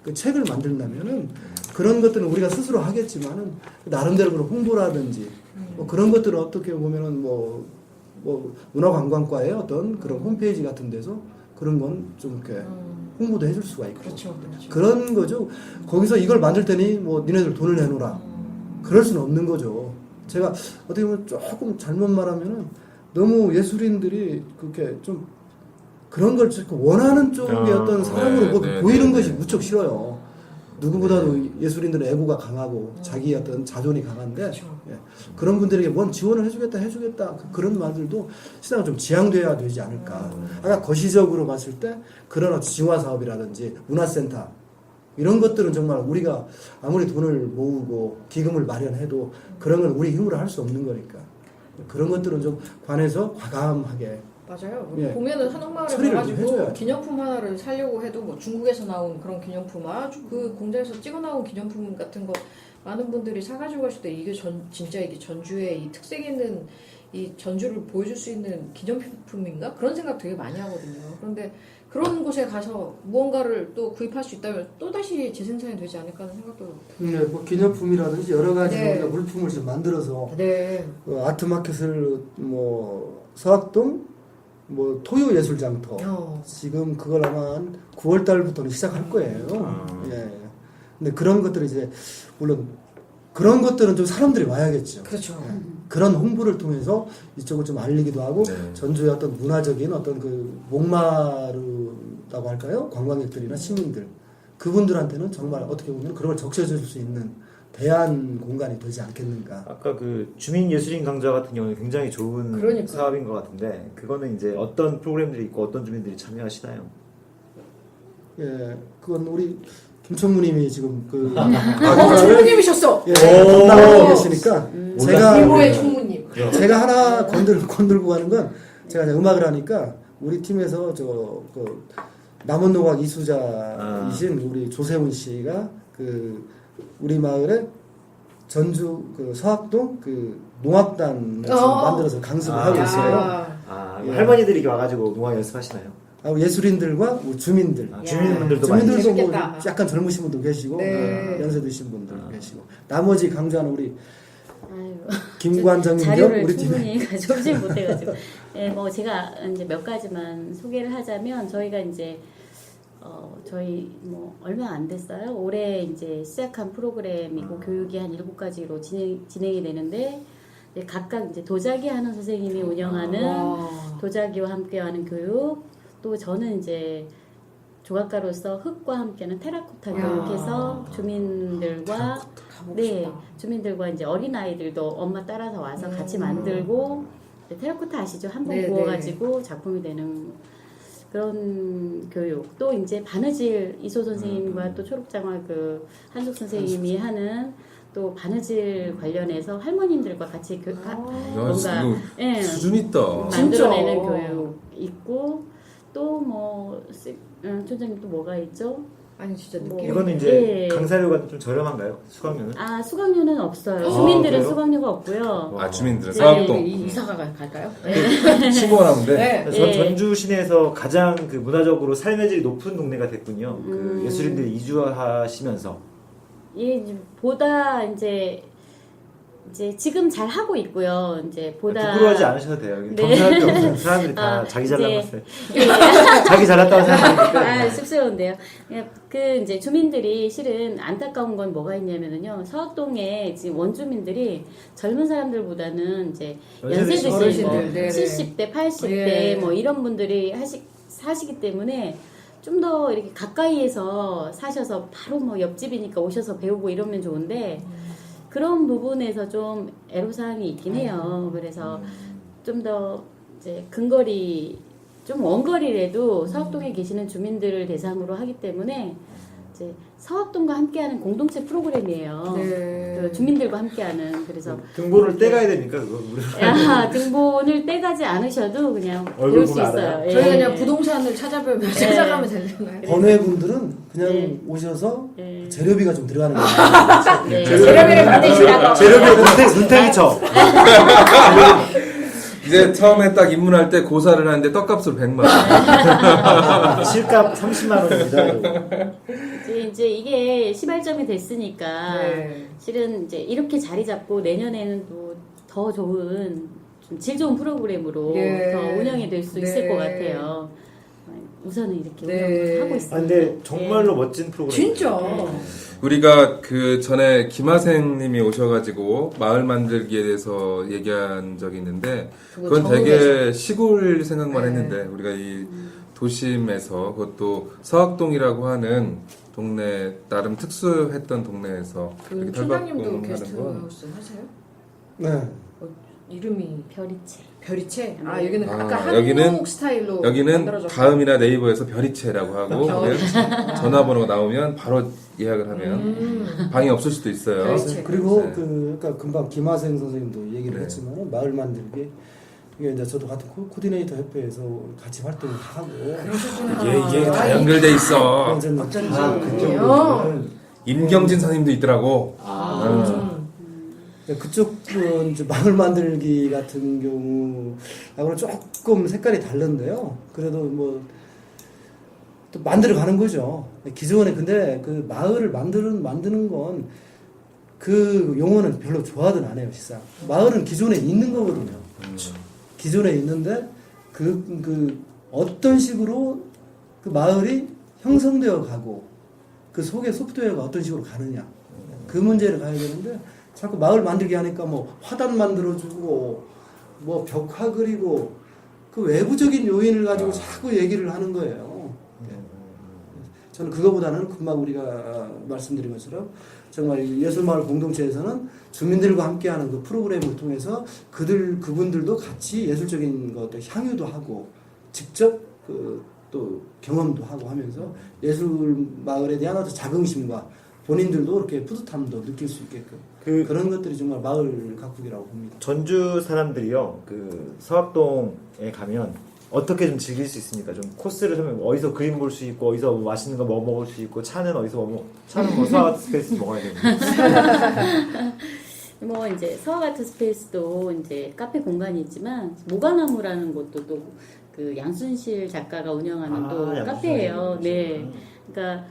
그 책을 만든다면은 그런 것들은 우리가 스스로 하겠지만은 나름대로 그런 홍보라든지 뭐 그런 것들을 어떻게 보면은 뭐 문화관광과의 어떤 그런 홈페이지 같은 데서 그런 건 좀 이렇게 홍보도 해줄 수가 있고 그렇죠, 그렇죠. 그런 거죠. 거기서 이걸 만들 테니 뭐 니네들 돈을 내놓으라. 그럴 수는 없는 거죠. 제가 어떻게 보면 조금 잘못 말하면은 너무 예술인들이 그렇게 좀 그런 걸 원하는 쪽의 어떤 사람으로 뭐 보이는 것이 무척 싫어요. 누구보다도 예술인들은 애고가 강하고 자기 어떤 자존이 강한데 그렇죠. 예. 그런 분들에게 뭔 지원을 해주겠다 그런 말들도 시장은 좀 지양돼야 되지 않을까. 아까 거시적으로 봤을 때 그런 어떤 지화 사업이라든지 문화센터 이런 것들은 정말 우리가 아무리 돈을 모으고 기금을 마련해도 그런 건 우리 힘으로 할 수 없는 거니까 그런 것들은 좀 관해서 과감하게 맞아요. 예. 보면은 한옥마을에 처리를 좀 가가지고 해줘야죠. 기념품 하나를 사려고 해도 뭐 중국에서 나온 그런 기념품 아주 그 공장에서 찍어 나온 기념품 같은 거 많은 분들이 사가지고 가실 때 이게 진짜 이게 전주의 이 특색 있는 이 전주를 보여줄 수 있는 기념품인가 그런 생각 되게 많이 하거든요. 그런데 그런 곳에 가서 무언가를 또 구입할 수 있다면 또 다시 재생산이 되지 않을까 하는 생각도. 예, 뭐 기념품이라든지 여러 가지 네. 우리가 물품을 좀 만들어서 네. 아트마켓을 뭐 서학동 뭐 토요예술장터 지금 그걸 아마 한 9월 달부터는 시작할 거예요. 예. 근데 그런 것들이 이제 물론 그런 것들은 좀 사람들이 와야겠죠. 그렇죠. 예. 그런 홍보를 통해서 이쪽을 좀 알리기도 하고 네. 전주의 어떤 문화적인 어떤 그 목마르다고 할까요? 관광객들이나 시민들 그분들한테는 정말 어떻게 보면 그런 걸 적셔줄 수 있는 대안 공간이 되지 않겠는가. 아까 그 주민 예술인 강좌 같은 경우는 굉장히 좋은 그러니까요. 사업인 것 같은데 그거는 이제 어떤 프로그램들이 있고 어떤 주민들이 참여하시나요? 예, 그건 우리 김천무님이 지금 그 총무님이셨어. 예, 담당하고 계시니까 이모의 총무님. 제가 하나 건들고 가는 건 제가 이제 음악을 하니까 우리 팀에서 그 남원노각 이수자이신 우리 조세훈 씨가 그 우리 마을에 전주 그 서학동 그 농악단을 지금 만들어서 강습을 하고 있어요. 예. 할머니들이 이렇게 와가지고 농악 연습하시나요? 예술인들과 우리 주민들, 주민분들도 많이 주민들도 뭐 재밌겠다. 약간 젊으신 분도 계시고 네. 연세 드신 분들 계시고 나머지 강좌는 우리 아이고. 김관장님 자료를 우리 팀에 충분히 가져오지 못해가지고 예, 뭐 제가 이제 몇 가지만 소개를 하자면 저희가 이제 저희 뭐 얼마 안 됐어요. 올해 이제 시작한 프로그램이고 교육이 한 7가지로 진행이 되는데 이제 각각 이제 도자기 하는 선생님이 운영하는 도자기와 함께하는 교육, 또 저는 이제 조각가로서 흙과 함께하는 테라코타 교육해서 주민들과 주민들과 이제 어린 아이들도 엄마 따라서 와서 같이 만들고 테라코타 아시죠? 한번 네, 구워가지고 작품이 되는 그런 교육. 또 이제 바느질 이소 선생님과 또 초록장화 그 한숙 선생님이 하는 또 바느질 관련해서 할머님들과 같이 뭔가 예, 수준 있다. 만들어내는 진짜. 교육 있고 또 뭐 촌장님 또 뭐가 있죠? 아니 진짜 뭐, 느낌. 이거는 이제 예. 강사료가 좀 저렴한가요? 수강료는? 수강료는 없어요. 주민들은 그래요? 수강료가 없고요. 주민들은 네. 사업동 이사가 갈까요? 신고만 하면 돼. 네. 전 예. 전주 시내에서 가장 그 문화적으로 삶의 질이 높은 동네가 됐군요. 그 음. 예술인들이 이주하시면서 이제 보다 이제 지금 잘 하고 있고요. 이제 보다 부끄러워하지 않으셔도 돼요. 네. 겸손할 게 없어요. 사람들이 다 자기 잘난 이제- 것을 자기 잘났다고 생각하니까. 쑥스러운데요. 그 이제 주민들이 실은 안타까운 건 뭐가 있냐면은요. 서학동에 지금 원주민들이 젊은 사람들보다는 이제 연세 드신 뭐 어르신들, 네네. 70대, 80대 예. 뭐 이런 분들이 사시기 때문에 좀 더 이렇게 가까이에서 사셔서 바로 뭐 옆집이니까 오셔서 배우고 이러면 좋은데 그런 부분에서 좀 애로사항이 있긴 해요. 그래서 좀 더 이제 근거리, 좀 원거리라도 서학동에 계시는 주민들을 대상으로 하기 때문에 이제 서학동과 함께하는 공동체 프로그램이에요. 네. 그 주민들과 함께하는. 그래서 등본을 떼가야 되니까 그거 우리 등본을 떼가지 않으셔도 그냥 얼굴 볼 수 보면 있어요. 알아요? 예. 저희가 그냥 부동산을 찾아가면 되잖아요. 번외분들은 그냥 네. 오셔서 네. 재료비가 좀 들어가는 거예요. 네. 재료비를 받으시라고. 재료비 눈탱이쳐. 이제 처음에 딱 입문할 때 고사를 하는데 떡값으로 100만 원. 실값 30만 원입니다. 이제 이제 이게 시발점이 됐으니까 네. 실은 이제 이렇게 자리 잡고 내년에는 또 더 좋은 좀 질 좋은 프로그램으로 예. 더 운영이 될 수 있을 네. 것 같아요. 우선은 이렇게 네. 운영을 하고 있습니다. 아, 근데 정말로 멋진 프로그램. 진짜. 우리가 그 전에 김하생님이 오셔가지고 마을 만들기에 대해서 얘기한 적이 있는데 그건 되게 시골 생각만 네. 했는데 우리가 이 도심에서 그것도 서학동이라고 하는 동네 나름 특수했던 동네에서 그 이렇게 총장님도 탈바꿈 하는 게스트 건 하우스 하세요? 네. 이름이 별이체. 별이체? 아 여기는 아, 아까 한국 여기는- 스타일로 여기는 만들어졌고. 다음이나 네이버에서 별이체라고 하고 별이체. 전화번호가 나오면 바로 예약을 하면 방이 없을 수도 있어요. 별이체. 그리고 네. 그 아까 금방 김하생 선생님도 얘기를 네. 했지만 마을 만들기 이게 이제 저도 같은 코디네이터 협회에서 같이 활동을 하고 이게 다 연결돼 있어. 어쩐지 어쩐지. 아, 그쪽으로는 임경진 선생님도 있더라고. 그쪽은 이제 마을 만들기 같은 경우하고는 조금 색깔이 다른데요. 그래도 뭐 또 만들어 가는 거죠. 기존에 근데 그 마을을 만드는 건 그 용어는 별로 좋아하든 안 해요, 실상. 마을은 기존에 있는 거거든요. 기존에 있는데 그 어떤 식으로 그 마을이 형성되어 가고 그 속에 소프트웨어가 어떤 식으로 가느냐 그 문제를 가야 되는데 자꾸 마을 만들기 하니까 뭐 화단 만들어주고 뭐 벽화 그리고 그 외부적인 요인을 가지고 자꾸 얘기를 하는 거예요. 저는 그거보다는 금방 우리가 말씀드린 것처럼 정말 예술마을 공동체에서는 주민들과 함께하는 그 프로그램을 통해서 그분들도 같이 예술적인 것들 향유도 하고 직접 또 경험도 하고 하면서 예술마을에 대한 어떤 자긍심과 본인들도 이렇게 뿌듯함도 느낄 수 있게끔 그런 것들이 정말 마을 가꾸기라고 봅니다. 전주 사람들이요, 그 서학동에 가면 어떻게 좀 즐길 수 있습니까? 좀 코스를 좀 어디서 그림 볼 수 있고, 어디서 뭐 맛있는 거 뭐 먹을 수 있고, 차는 어디서 차는 뭐 서아트 스페이스 먹어야 되고. 뭐 이제 서아트 스페이스도 이제 카페 공간이 있지만 모가나무라는 곳도 또 그 양순실 작가가 운영하는 또 양순실 카페예요. 네, 그러니까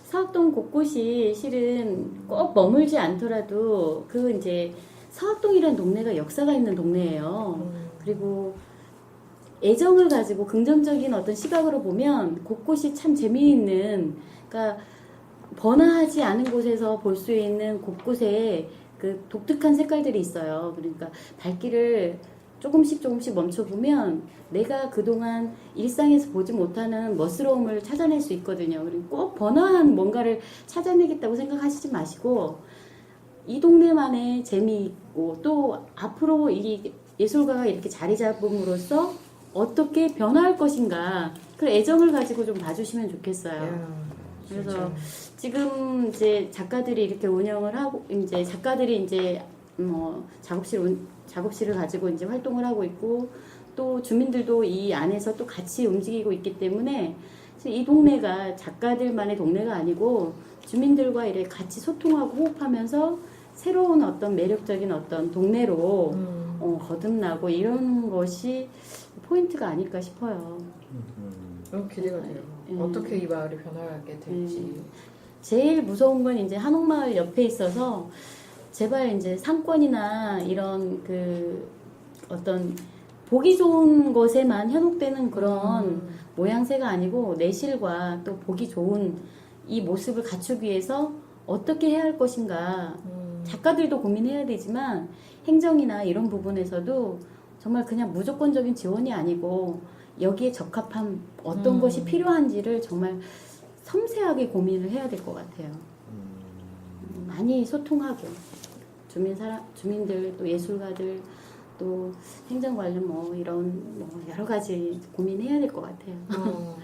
서학동 곳곳이 실은 꼭 머물지 않더라도 그 이제 서학동이라는 동네가 역사가 있는 동네예요. 그리고 애정을 가지고 긍정적인 어떤 시각으로 보면 곳곳이 참 재미있는, 그러니까 번화하지 않은 곳에서 볼 수 있는 곳곳에 그 독특한 색깔들이 있어요. 그러니까 발길을 조금씩 멈춰보면 내가 그동안 일상에서 보지 못하는 멋스러움을 찾아낼 수 있거든요. 그리고 꼭 번화한 뭔가를 찾아내겠다고 생각하시지 마시고 이 동네만의 재미있고 또 앞으로 이 예술가가 이렇게 자리 잡음으로써 어떻게 변화할 것인가 그 애정을 가지고 좀 봐주시면 좋겠어요. 그래서 지금 이제 작가들이 이렇게 운영을 하고 이제 작가들이 이제 뭐 작업실을 가지고 이제 활동을 하고 있고 또 주민들도 이 안에서 또 같이 움직이고 있기 때문에 이 동네가 작가들만의 동네가 아니고 주민들과 이렇게 같이 소통하고 호흡하면서 새로운 어떤 매력적인 어떤 동네로 거듭나고 이런 것이 포인트가 아닐까 싶어요. 너무 기대가 돼요. 어떻게 이 마을이 변화하게 될지. 제일 무서운 건 이제 한옥마을 옆에 있어서 제발 이제 상권이나 이런 그 어떤 보기 좋은 것에만 현혹되는 그런 모양새가 아니고 내실과 또 보기 좋은 이 모습을 갖추기 위해서 어떻게 해야 할 것인가. 작가들도 고민해야 되지만 행정이나 이런 부분에서도 정말 그냥 무조건적인 지원이 아니고 여기에 적합한 어떤 것이 필요한지를 정말 섬세하게 고민을 해야 될 것 같아요. 많이 소통하고 주민들 또 예술가들 또 행정 관련 뭐 이런 뭐 여러 가지 고민해야 될 것 같아요.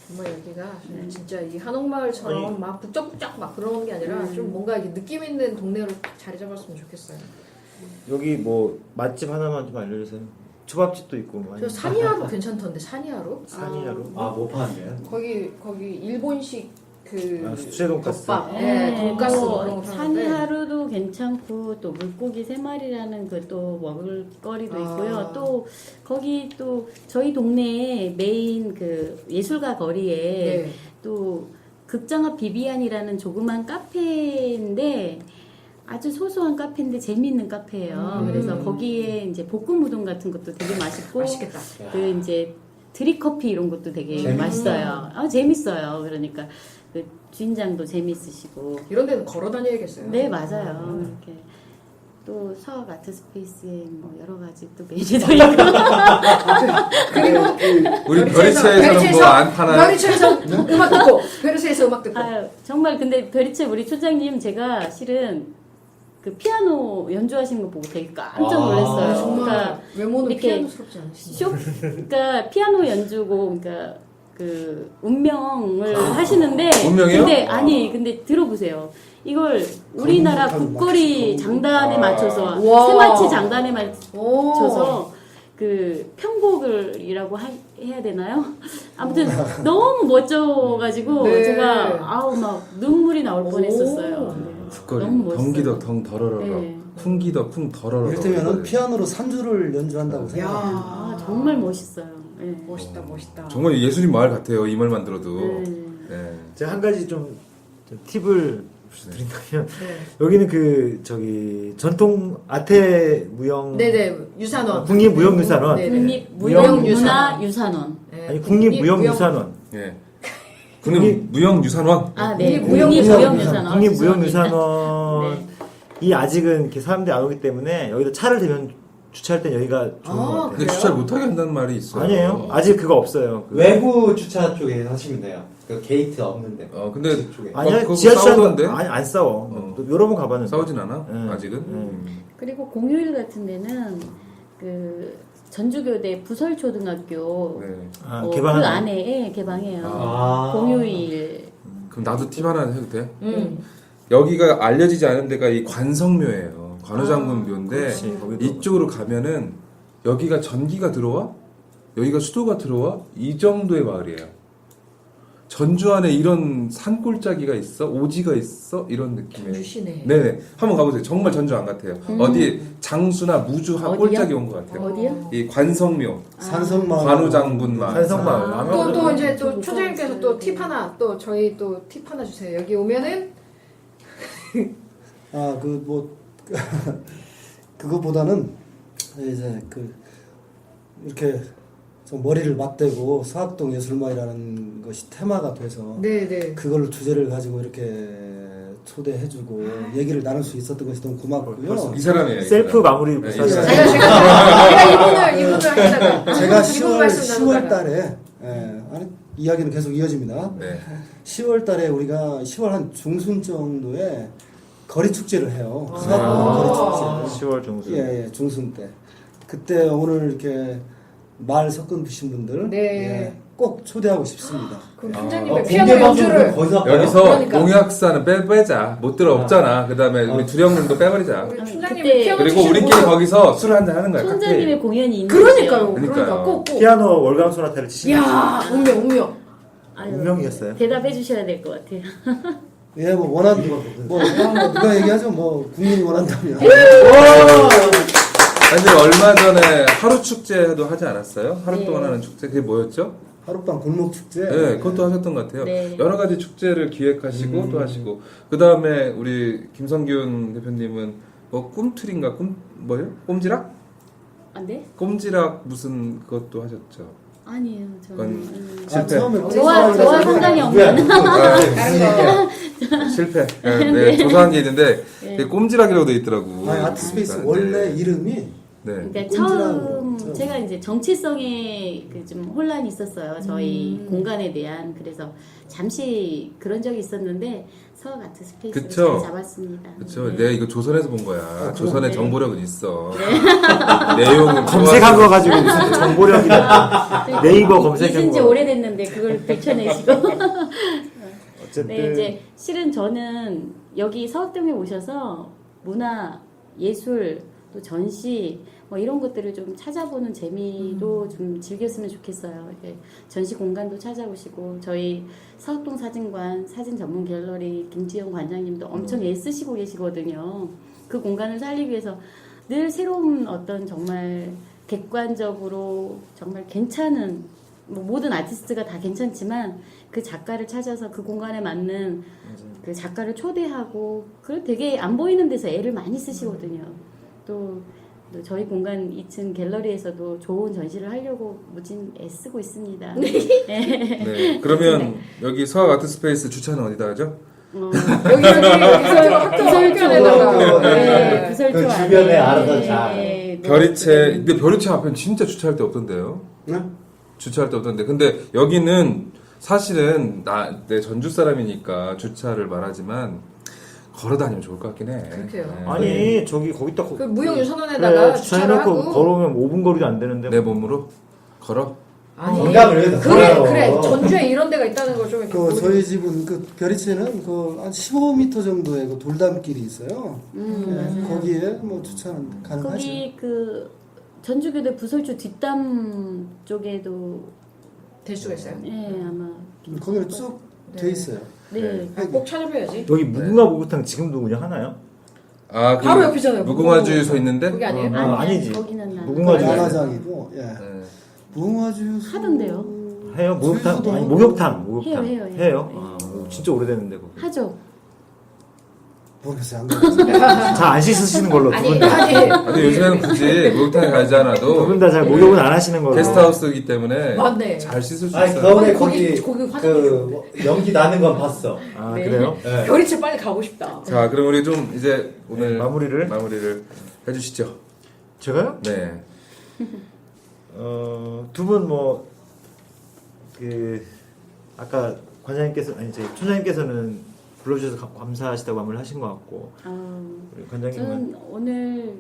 정말 여기가 진짜 이 한옥마을처럼 막 북적북적 막 그런 게 아니라 좀 뭔가 이게 느낌 있는 동네로 딱 자리 잡았으면 좋겠어요. 여기 뭐 맛집 하나만 좀 알려주세요. 초밥집도 있고 뭐. 저 사니아로 괜찮던데 사니아로? 산이야로? 뭐 파는데요? 거기 일본식 그 수제 돈가스. 덮밥, 돈가스 뭐 그런 거 산이 파는데 하루도 괜찮고 또 물고기 3마리라는 그 또 먹을거리도 있고요. 또 거기 또 저희 동네에 메인 그 예술가 거리에 네. 또 극장앞 비비안이라는 조그만 카페인데 아주 소소한 카페인데 재미있는 카페예요. 그래서 거기에 이제 볶음 우동 같은 것도 되게 맛있고 맛있겠다. 그 이제 드립커피 이런 것도 되게 재밌다. 맛있어요. 재밌어요. 그러니까 그 주인장도 재밌으시고. 이런 데는 걸어 다녀야겠어요. 네, 맞아요. 이렇게 또 서학 아트 스페이스에 뭐 여러 가지 또 메뉴도 있고. 그리고 우리 별이체에서는 뭐 안 파나요? 별이체에서 음악 듣고 별이체에서 음악 듣고. 아유, 정말 근데 별이체 우리 초장님 제가 실은 그 피아노 연주하시는 거 보고 되게 깜짝 놀랐어요. 정말 그러니까 외모는 이렇게 피아노스럽지 않으시네. 그러니까 피아노 연주고 그러니까 그 운명을 하시는데 운명이요? 근데 들어보세요. 이걸 우리나라 국거리 장단에 맞춰서 와. 세마치 장단에 오. 맞춰서 그 편곡을이라고 해야 되나요? 아무튼 너무 멋져가지고 네. 제가 막 눈물이 나올 뻔했었어요. 네. 국거리 너무 멋있어요. 덩기덕 덩 덜어러러 네. 쿵기덕 쿵 덜어러러. 이를테면 피아노로 산주를 연주한다고 생각해요. 야, 정말 멋있어요. 네. 멋있다, 멋있다. 정말 예술인 마을 같아요. 이 말만 들어도. 네. 네. 제가 한 가지 좀 팁을 드린다면 네. 여기는 그 저기 전통 아태 무형 네네, 유산원. 국립무형유산원 네네. 국립문화유산원. 네. 아니 국립무형유산원 예. 국립무형유산원. 네. 국립무형유산원. 국립무형유산원 네. 이 아직은 이렇게 사람들이 안 오기 때문에 여기다 차를 대면 주차할 땐 여기가 좋은 것 같아요. 근데 주차를 못하게 한다는 말이 있어요. 아니에요. 아직 그거 없어요. 외부 주차 쪽에 하시면 돼요. 그 게이트 없는데. 근데 집 쪽에. 아니야 그거 지하철 싸우던데? 아니 안 싸워. 또 여러 번 가봤는데 싸우진 않아? 네. 아직은? 그리고 공휴일 같은 데는 그 전주교대 부설초등학교 네. 그 개방하는 안에 개방해요. 아. 공휴일. 그럼 나도 팁 하나 해도 돼? 음. 여기가 알려지지 않은 데가 이 관성묘예요. 관우장군 묘인데 그렇지, 거기도. 이쪽으로 가면은 여기가 전기가 들어와? 여기가 수도가 들어와? 이 정도의 마을이에요. 전주 안에 이런 산골짜기가 있어? 오지가 있어? 이런 느낌의. 전주시네. 네네. 한번 가보세요. 정말 전주 안 같아요. 어디 장수나 무주 한 어디요? 꼴짝이 온 것 같아요. 어디요? 이 관성묘, 산성마을 관우장군 마을. 산성마을. 또 이제 또 초장님께서 또 팁 하나, 또 저희 또 팁 하나 주세요. 여기 오면은 그 뭐 그거보다는 이제 그 이렇게 좀 머리를 맞대고 서학동 예술마을이라는 것이 테마가 돼서 네네. 그걸 주제를 가지고 이렇게 초대해주고 얘기를 나눌 수 있었던 것이 너무 고맙고요. 이 사람이에요. 이 셀프 사람. 마무리 네, 이 사실. 사람. 제가 이분을 하시다가 제가 이분 10월 말씀 나누다가. 달에 아니, 이야기는 계속 이어집니다. 네. 10월 달에 우리가 10월 한 중순 정도에 거리 축제를 해요. 아. 서학동 거리 축제. 10월 중순. 예, 중순 때. 그때 오늘 이렇게 말 섞은 부신 분들 네. 예, 꼭 초대하고 싶습니다. 그럼 아, 총장님의 공개 피아노 방송을 연주를 거기서 할까요? 여기서 그러니까. 농약사는 빼자. 못 들어 없잖아. 그 다음에 우리 두령님도 빼버리자. 우리 그때- 총장님의 피아노 그리고 치시는 우리끼리 모습. 거기서 술 한잔 하는 거야. 총장님의 칵테일. 공연이 있는 그러니까요. 그러니까요. 그러니까 꼭. 피아노 월광 소나타를 치시면 야, 운명. 운명이었어요. 대답해 주셔야 될 것 같아요. 예, 뭐 누가 얘기하죠. 뭐 국민이 원한다면. 아니 얼마 전에 하루 축제도 하지 않았어요? 하루 네. 동안 하는 축제 그게 뭐였죠? 하룻밤 골목 축제. 네, 그것도 하셨던 것 같아요. 네. 여러 가지 축제를 기획하시고 또 하시고 그 다음에 우리 김성균 대표님은 뭐 꿈틀인가 뭐예요? 꼼지락? 네? 꼼지락 무슨 그것도 하셨죠? 아니에요. 저는 실패. 처음에 저와 상관이 없는. 실패. 네, 조사한 게 있는데 네. 그게 꼼지락이라고 돼 있더라고. 아트스페이스 그러니까, 원래 네. 이름이 네. 그러니까 꼼지락 처음 그렇죠. 제가 이제 정체성에 그 좀 혼란이 있었어요. 저희 공간에 대한. 그래서 잠시 그런 적이 있었는데 서학 아트 스페이스를 그쵸. 잘 잡았습니다. 그렇죠. 네. 내가 이거 조선에서 본 거야. 조선의 네. 정보력은 있어. 내용을 검색한 거 가지고 무슨 정보력이다. 네이버 검색한 잊은 지 거. 오래됐는데 그걸 되쳐내시고. 어쨌든 네, 이제 실은 저는 여기 서학동에 오셔서 문화, 예술, 또 전시 뭐 이런 것들을 좀 찾아보는 재미도 좀 즐겼으면 좋겠어요. 이렇게 전시 공간도 찾아보시고 저희 서학동 사진관 사진 전문 갤러리 김지영 관장님도 엄청 애쓰시고 계시거든요. 그 공간을 살리기 위해서 늘 새로운 어떤 정말 객관적으로 정말 괜찮은 뭐 모든 아티스트가 다 괜찮지만 그 작가를 찾아서 그 공간에 맞는 그 작가를 초대하고 그 되게 안 보이는 데서 애를 많이 쓰시거든요. 또 저희 공간 2층 갤러리에서도 좋은 전시를 하려고 무진 애쓰고 있습니다. 네. 그러면 여기 서학 아트 스페이스 주차는 어디다 하죠? 여기 부설촌에다가 네. 부설촌 그 주변에 안에, 알아서 잘. 별이채. 근데 별이채 앞에는 진짜 주차할 데 없던데요? 네? 주차할 데 없던데. 근데 여기는 사실은 내 전주 사람이니까 주차를 말하지만 걸어 다니면 좋을 것 같긴 해. 그렇게요. 네. 아니 저기 거기다 그 무형유선원에다가 그래, 주차를 주차해놓고 하고 걸어오면 5분 거리도 안 되는데 내 몸으로 걸어. 아니 공감을 해서 그래 걸어요. 그래 전주에 이런 데가 있다는 걸 좀 그 저희 집은 그 별이채는 그 한 15m 정도의 그 돌담길이 있어요. 네, 거기에 뭐 주차는 가능하죠. 거기 그 전주교대 부설주 뒷담 쪽에도 될 수가 있어요. 예 아마 거기는 쭉 돼 있어요. 네. 아, 꼭 찾아봐야지. 여기 무궁화 목욕탕 지금도 운영하나요? 아, 바로 옆이잖아요. 무궁화주유소 있는데? 거기 아니에요? 아니지. 거기는 나 무궁화주유소. 만화장이고 예. 네. 무궁화주유소 하던데요. 해요? 목욕탕? 주유소도 아니, 하고. 목욕탕. 해요. 해요? 네. 아, 진짜 오래됐는데 거기. 하죠. 모르겠어요. 안 가봤어요. 잘 안 씻으시는 걸로 두 아니 분 다. 아니 근데 요즘에는 굳이 목욕탕에 가지 두 않아도 분 다 잘 목욕은 안 하시는 걸로. 게스트하우스이기 때문에 맞네. 잘 씻을 수 아니 있어요. 겨울에 아니, 거기 거기 화장실 그 연기 나는 건 봤어. 아, 네. 그래요? 네. 별이채 빨리 가고 싶다. 자, 그럼 우리 좀 이제 오늘 네, 마무리를 해주시죠. 제가요? 네. 두 분 뭐, 아까 관장님께서, 아니, 저희 촌장님께서는 불러주셔서 감사하시다고 마무리를 하신 것 같고, 우리 관장님은. 저는 오늘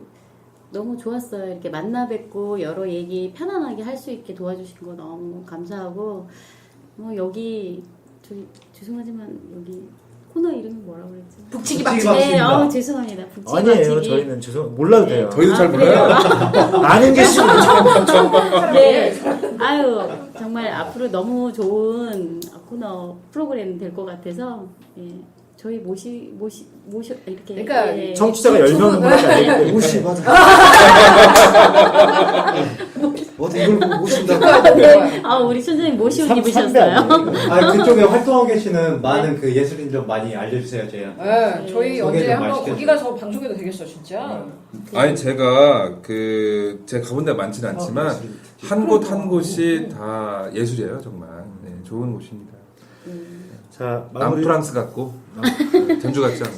너무 좋았어요. 이렇게 만나 뵙고 여러 얘기 편안하게 할 수 있게 도와주신 거 너무 감사하고 뭐 여기 죄송하지만 여기 코너 이름이 뭐라고 그랬지? 북치기 북치기 박치기. 네, 박치기입니다. 죄송합니다. 북치기 아니에요. 박치기. 저희는 몰라도 돼요. 저희도 잘 그래요? 몰라요. 아는 게 쉬운 네. 아유, 정말 앞으로 너무 좋은 코너 프로그램 될 것 같아서, 예. 저희 모셔, 이렇게. 그러니까 예. 청취자가 10명은 몰랐다. 무시 맞아. 어디 이걸 보고 모신다고? 아, 우리 선생님 모시 옷 선배 입으셨어요? 아니에요? 아 그쪽에 활동하고 계시는 많은 그 예술인 좀 많이 알려주세요 저희한테. 네, 저희 소개 언제 좀 한번 많이 거기 가서 방송해도 되겠어 진짜. 아니, 제가 제가 가본 데 많지는 않지만, 한 곳 한 곳이 다 예술이에요, 정말. 네, 좋은 곳입니다. 자, 마무리. 남프랑스 같고, 전주 같지 않고.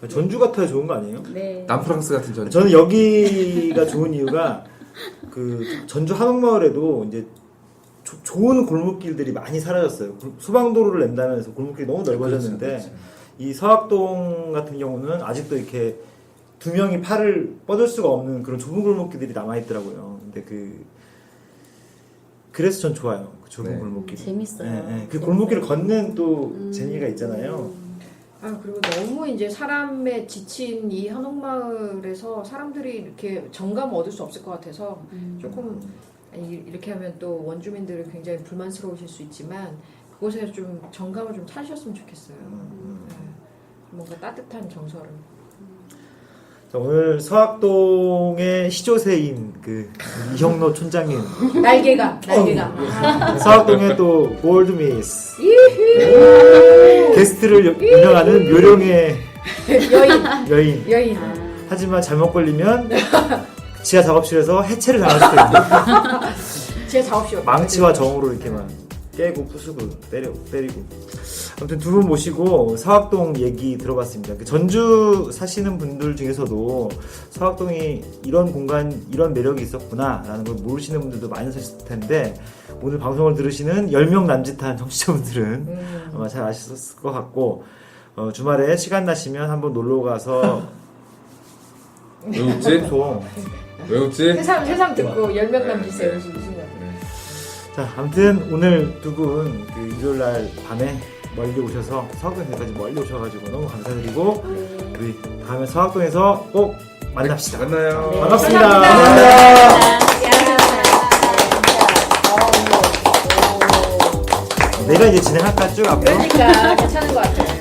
전주 같아야 좋은 거 아니에요? 네. 남프랑스 같은 전주. 저는 여기가 좋은 이유가 전주 한옥마을에도 이제 좋은 골목길들이 많이 사라졌어요. 소방도로를 낸다면서 골목길이 너무 넓어졌는데 그렇죠. 이 서학동 같은 경우는 아직도 이렇게 두 명이 팔을 뻗을 수가 없는 그런 좁은 골목길들이 남아 있더라고요. 근데 그래서 전 좋아요. 그 좁은 네. 골목길. 재밌어요. 그 골목길을 걷는 또 재미가 있잖아요. 아 그리고 너무 이제 사람에 지친 이 한옥마을에서 사람들이 이렇게 정감 얻을 수 없을 것 같아서 조금 아니, 이렇게 하면 또 원주민들은 굉장히 불만스러우실 수 있지만 그곳에 좀 정감을 좀 찾으셨으면 좋겠어요. 네. 뭔가 따뜻한 정서를. 자, 오늘 서학동의 시조새인 이형로 촌장님, 날개가. 서학동의 또 골드미스 게스트를 운영하는 묘령의 여인. 하지만 잘못 걸리면 지하 작업실에서 해체를 당할 수도 있는 제 작업실. 망치와 정으로 이렇게 막 깨고 부수고 때리고. 아무튼 두 분 모시고 서학동 얘기 들어봤습니다. 전주 사시는 분들 중에서도 서학동이 이런 공간, 이런 매력이 있었구나라는 걸 모르시는 분들도 많이 사실 텐데 오늘 방송을 들으시는 10명 남짓한 청취자분들은 아마 잘 아셨을 것 같고 주말에 시간 나시면 한번 놀러 가서 왜 웃지? 왜 웃지? 세상 듣고 10명 남짓에 무슨 거. 자, 아무튼 오늘 두 분 일요일날 밤에 멀리 오셔서 서학동에까지 멀리 오셔가지고 너무 감사드리고 우리 다음에 서학동에서 꼭 만납시다. 만나요. 네. 반갑습니다. 감사합니다. 내가 이제 진행할까 쭉 앞으로? 그러니까 괜찮은 것 같아요.